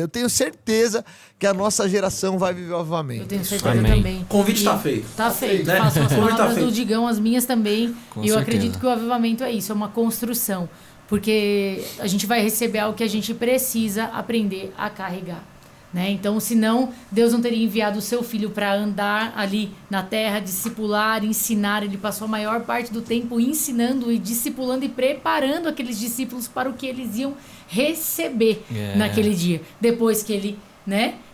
tenho certeza que a nossa geração vai viver o avivamento. Eu tenho certeza Amém. também. O convite está feito. Tá feito. Né? Faço as O convite tá palavras feito. do Digão, as minhas também. Com e eu certeza. acredito que o avivamento é isso, é uma construção. Porque a gente vai receber algo que a gente precisa aprender a carregar. Né? Então, senão, Deus não teria enviado o seu filho para andar ali na terra, discipular, ensinar. Ele passou a maior parte do tempo ensinando e discipulando e preparando aqueles discípulos para o que eles iam receber naquele dia. Depois que ele,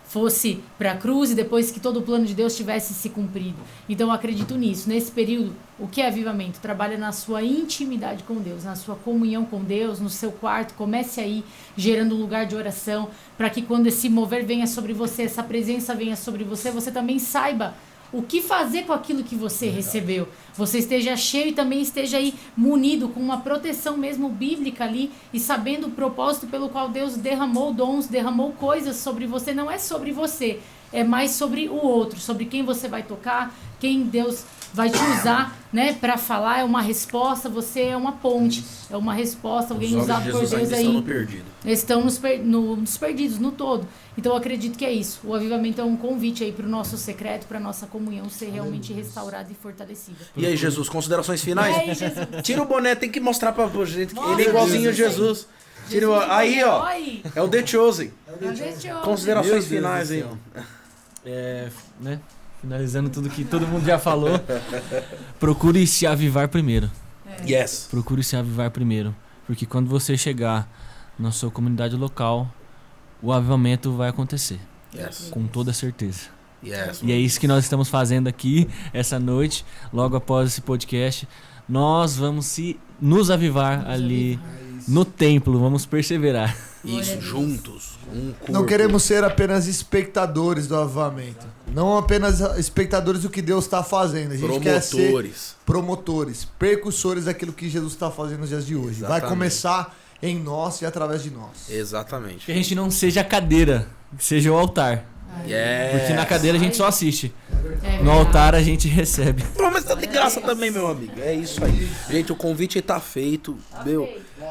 fosse para a cruz e depois que todo o plano de Deus tivesse se cumprido. Então, eu acredito nisso. Nesse período, o que é avivamento? Trabalha na sua intimidade com Deus, na sua comunhão com Deus, no seu quarto. Comece aí, gerando um lugar de oração, para que quando esse mover venha sobre você, essa presença venha sobre você, você também saiba o que fazer com aquilo que você recebeu. Você esteja cheio e também esteja aí munido com uma proteção mesmo bíblica ali e sabendo o propósito pelo qual Deus derramou dons, derramou coisas sobre você. Não é sobre você, é mais sobre o outro, sobre quem você vai tocar, quem Deus vai te usar, para falar. É uma resposta, você é uma ponte, é uma resposta, alguém usado por Deus aí. Estão nos perdidos, no todo. Então eu acredito que é isso. O avivamento é um convite aí para o nosso secreto, para a nossa comunhão ser realmente restaurada e fortalecida. E aí, Jesus, considerações finais? E aí, Jesus? Tira o boné, tem que mostrar pra gente que ele é Mostra, igualzinho a Jesus. Jesus. Aí, ó. Oi. É o The Chosen. Considerações. Considerações finais aí. Finalizando tudo que todo mundo já falou, procure se avivar primeiro. Yes. Procure se avivar primeiro. Porque quando você chegar na sua comunidade local, o avivamento vai acontecer. Yes. Com toda certeza. Yes. E é isso que nós estamos fazendo aqui essa noite, logo após esse podcast. Nós vamos nos avivar ali no templo, vamos perseverar. Isso, juntos. Um corpo. Não queremos ser apenas espectadores do avivamento. Não apenas espectadores do que Deus está fazendo. A gente quer ser promotores, percussores daquilo que Jesus está fazendo nos dias de hoje. Exatamente. Vai começar em nós e através de nós. Exatamente. Que a gente não seja a cadeira, que seja o altar. Yes. Porque na cadeira a gente só assiste. É No altar a gente recebe. Pô, mas tá de graça também, meu amigo. É isso aí. Gente, o convite tá feito.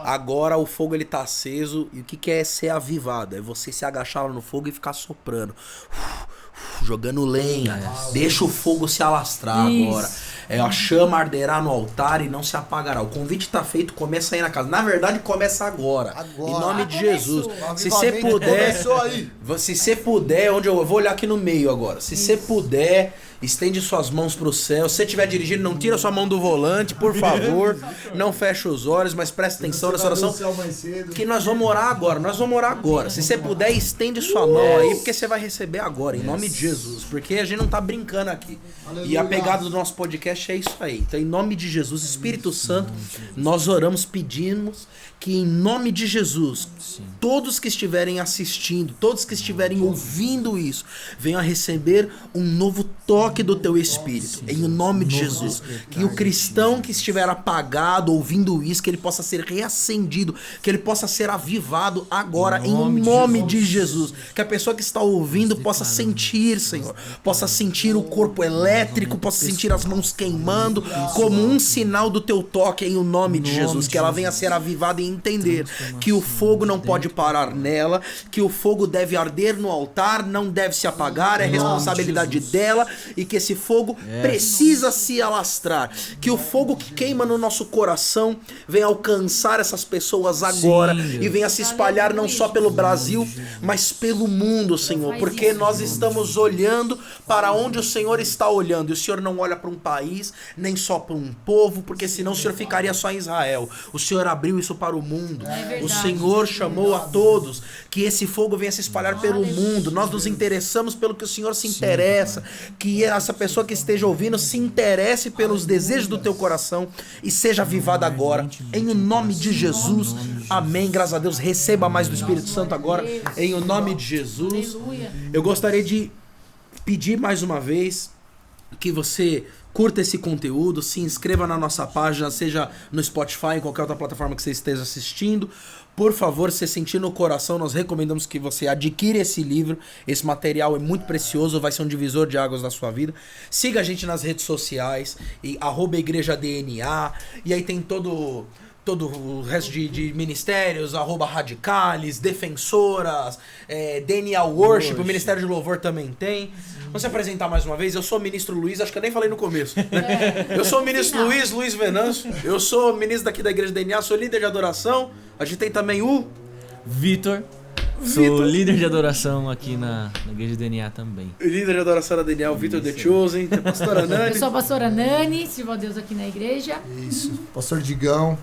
Agora o fogo ele tá aceso. E o que é ser avivado? É você se agachar lá no fogo e ficar soprando. Jogando lenha. Deixa o fogo se alastrar agora. A chama arderá no altar e não se apagará. O convite tá feito, começa aí na casa. Na verdade, começa agora. Em nome de Jesus. Se você puder. Se você puder, onde eu vou olhar aqui no meio agora. Se você puder, estende suas mãos pro céu. Se você estiver dirigindo, não tira sua mão do volante, por favor. Não feche os olhos, mas preste atenção nessa oração. Que nós vamos orar agora. Nós vamos orar agora. Se você puder, estende sua mão aí, porque você vai receber agora, em nome de Jesus. Porque a gente não tá brincando aqui. Aleluia. E a pegada do nosso podcast é isso aí. Então, em nome de Jesus, Espírito Santo, nós oramos, pedimos que em nome de Jesus, todos que estiverem assistindo, todos que estiverem ouvindo isso, venham a receber um novo toque toque do teu espírito, em o nome de Jesus. Que o cristão que estiver apagado, ouvindo isso, que ele possa ser reacendido, que ele possa ser avivado agora, em nome de Jesus. Que a pessoa que está ouvindo possa sentir, Senhor, possa sentir o corpo elétrico, possa sentir as mãos queimando, como um sinal do teu toque, em o nome de Jesus. Que ela venha a ser avivada e entender que o fogo não pode parar nela, que o fogo deve arder no altar, não deve se apagar, é responsabilidade dela, e que esse fogo precisa se alastrar. Que o fogo que queima no nosso coração venha alcançar essas pessoas agora e venha se espalhar não só pelo Brasil, mas pelo mundo, Senhor, porque nós estamos olhando para onde o Senhor está olhando, e o Senhor não olha para um país, nem só para um povo, porque senão o Senhor ficaria só em Israel. O Senhor abriu isso para o mundo. O Senhor chamou a todos, que esse fogo venha se espalhar pelo mundo. Nós nos interessamos pelo que o Senhor se interessa, que essa pessoa que esteja ouvindo se interesse pelos desejos do teu coração e seja avivada agora, em o nome de Jesus. Amém. Graças a Deus. Receba mais do Espírito Santo agora, em o nome de Jesus. Eu gostaria de pedir mais uma vez que você curta esse conteúdo, se inscreva na nossa página, seja no Spotify, em qualquer outra plataforma que você esteja assistindo. Por favor, se sentir no coração, nós recomendamos que você adquira esse livro. Esse material é muito precioso, vai ser um divisor de águas na sua vida. Siga a gente nas redes sociais, @igrejadna, e aí tem todo o resto de ministérios, @radicales, defensoras, DNA Worship, o Ministério de Louvor também tem. Vamos se apresentar mais uma vez. Eu sou o ministro Luiz, acho que eu nem falei no começo. Eu sou o ministro Luiz Venâncio, eu sou ministro daqui da Igreja DNA, sou líder de adoração. A gente tem também o Vitor. Sou líder de adoração aqui na Igreja de DNA também. Líder de adoração da DNA, o Vitor The Chosen, tem a pastora Nani. Eu sou a pastora Nani, sirvo a Deus aqui na igreja. Isso. Pastor Digão,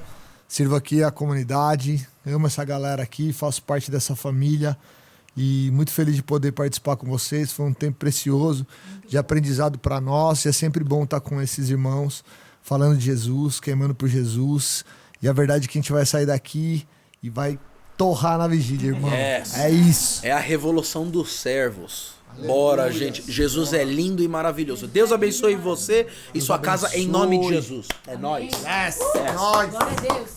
sirvo aqui a comunidade, amo essa galera aqui, faço parte dessa família e muito feliz de poder participar com vocês. Foi um tempo precioso de aprendizado para nós, e é sempre bom estar com esses irmãos falando de Jesus, queimando por Jesus, e a verdade é que a gente vai sair daqui e vai torrar na vigília, irmão. Yes. É isso. É a revolução dos servos. Bora, gente. Jesus é lindo e maravilhoso. Deus abençoe você e sua casa em nome de Jesus. É nóis. É nóis. Glória a Deus.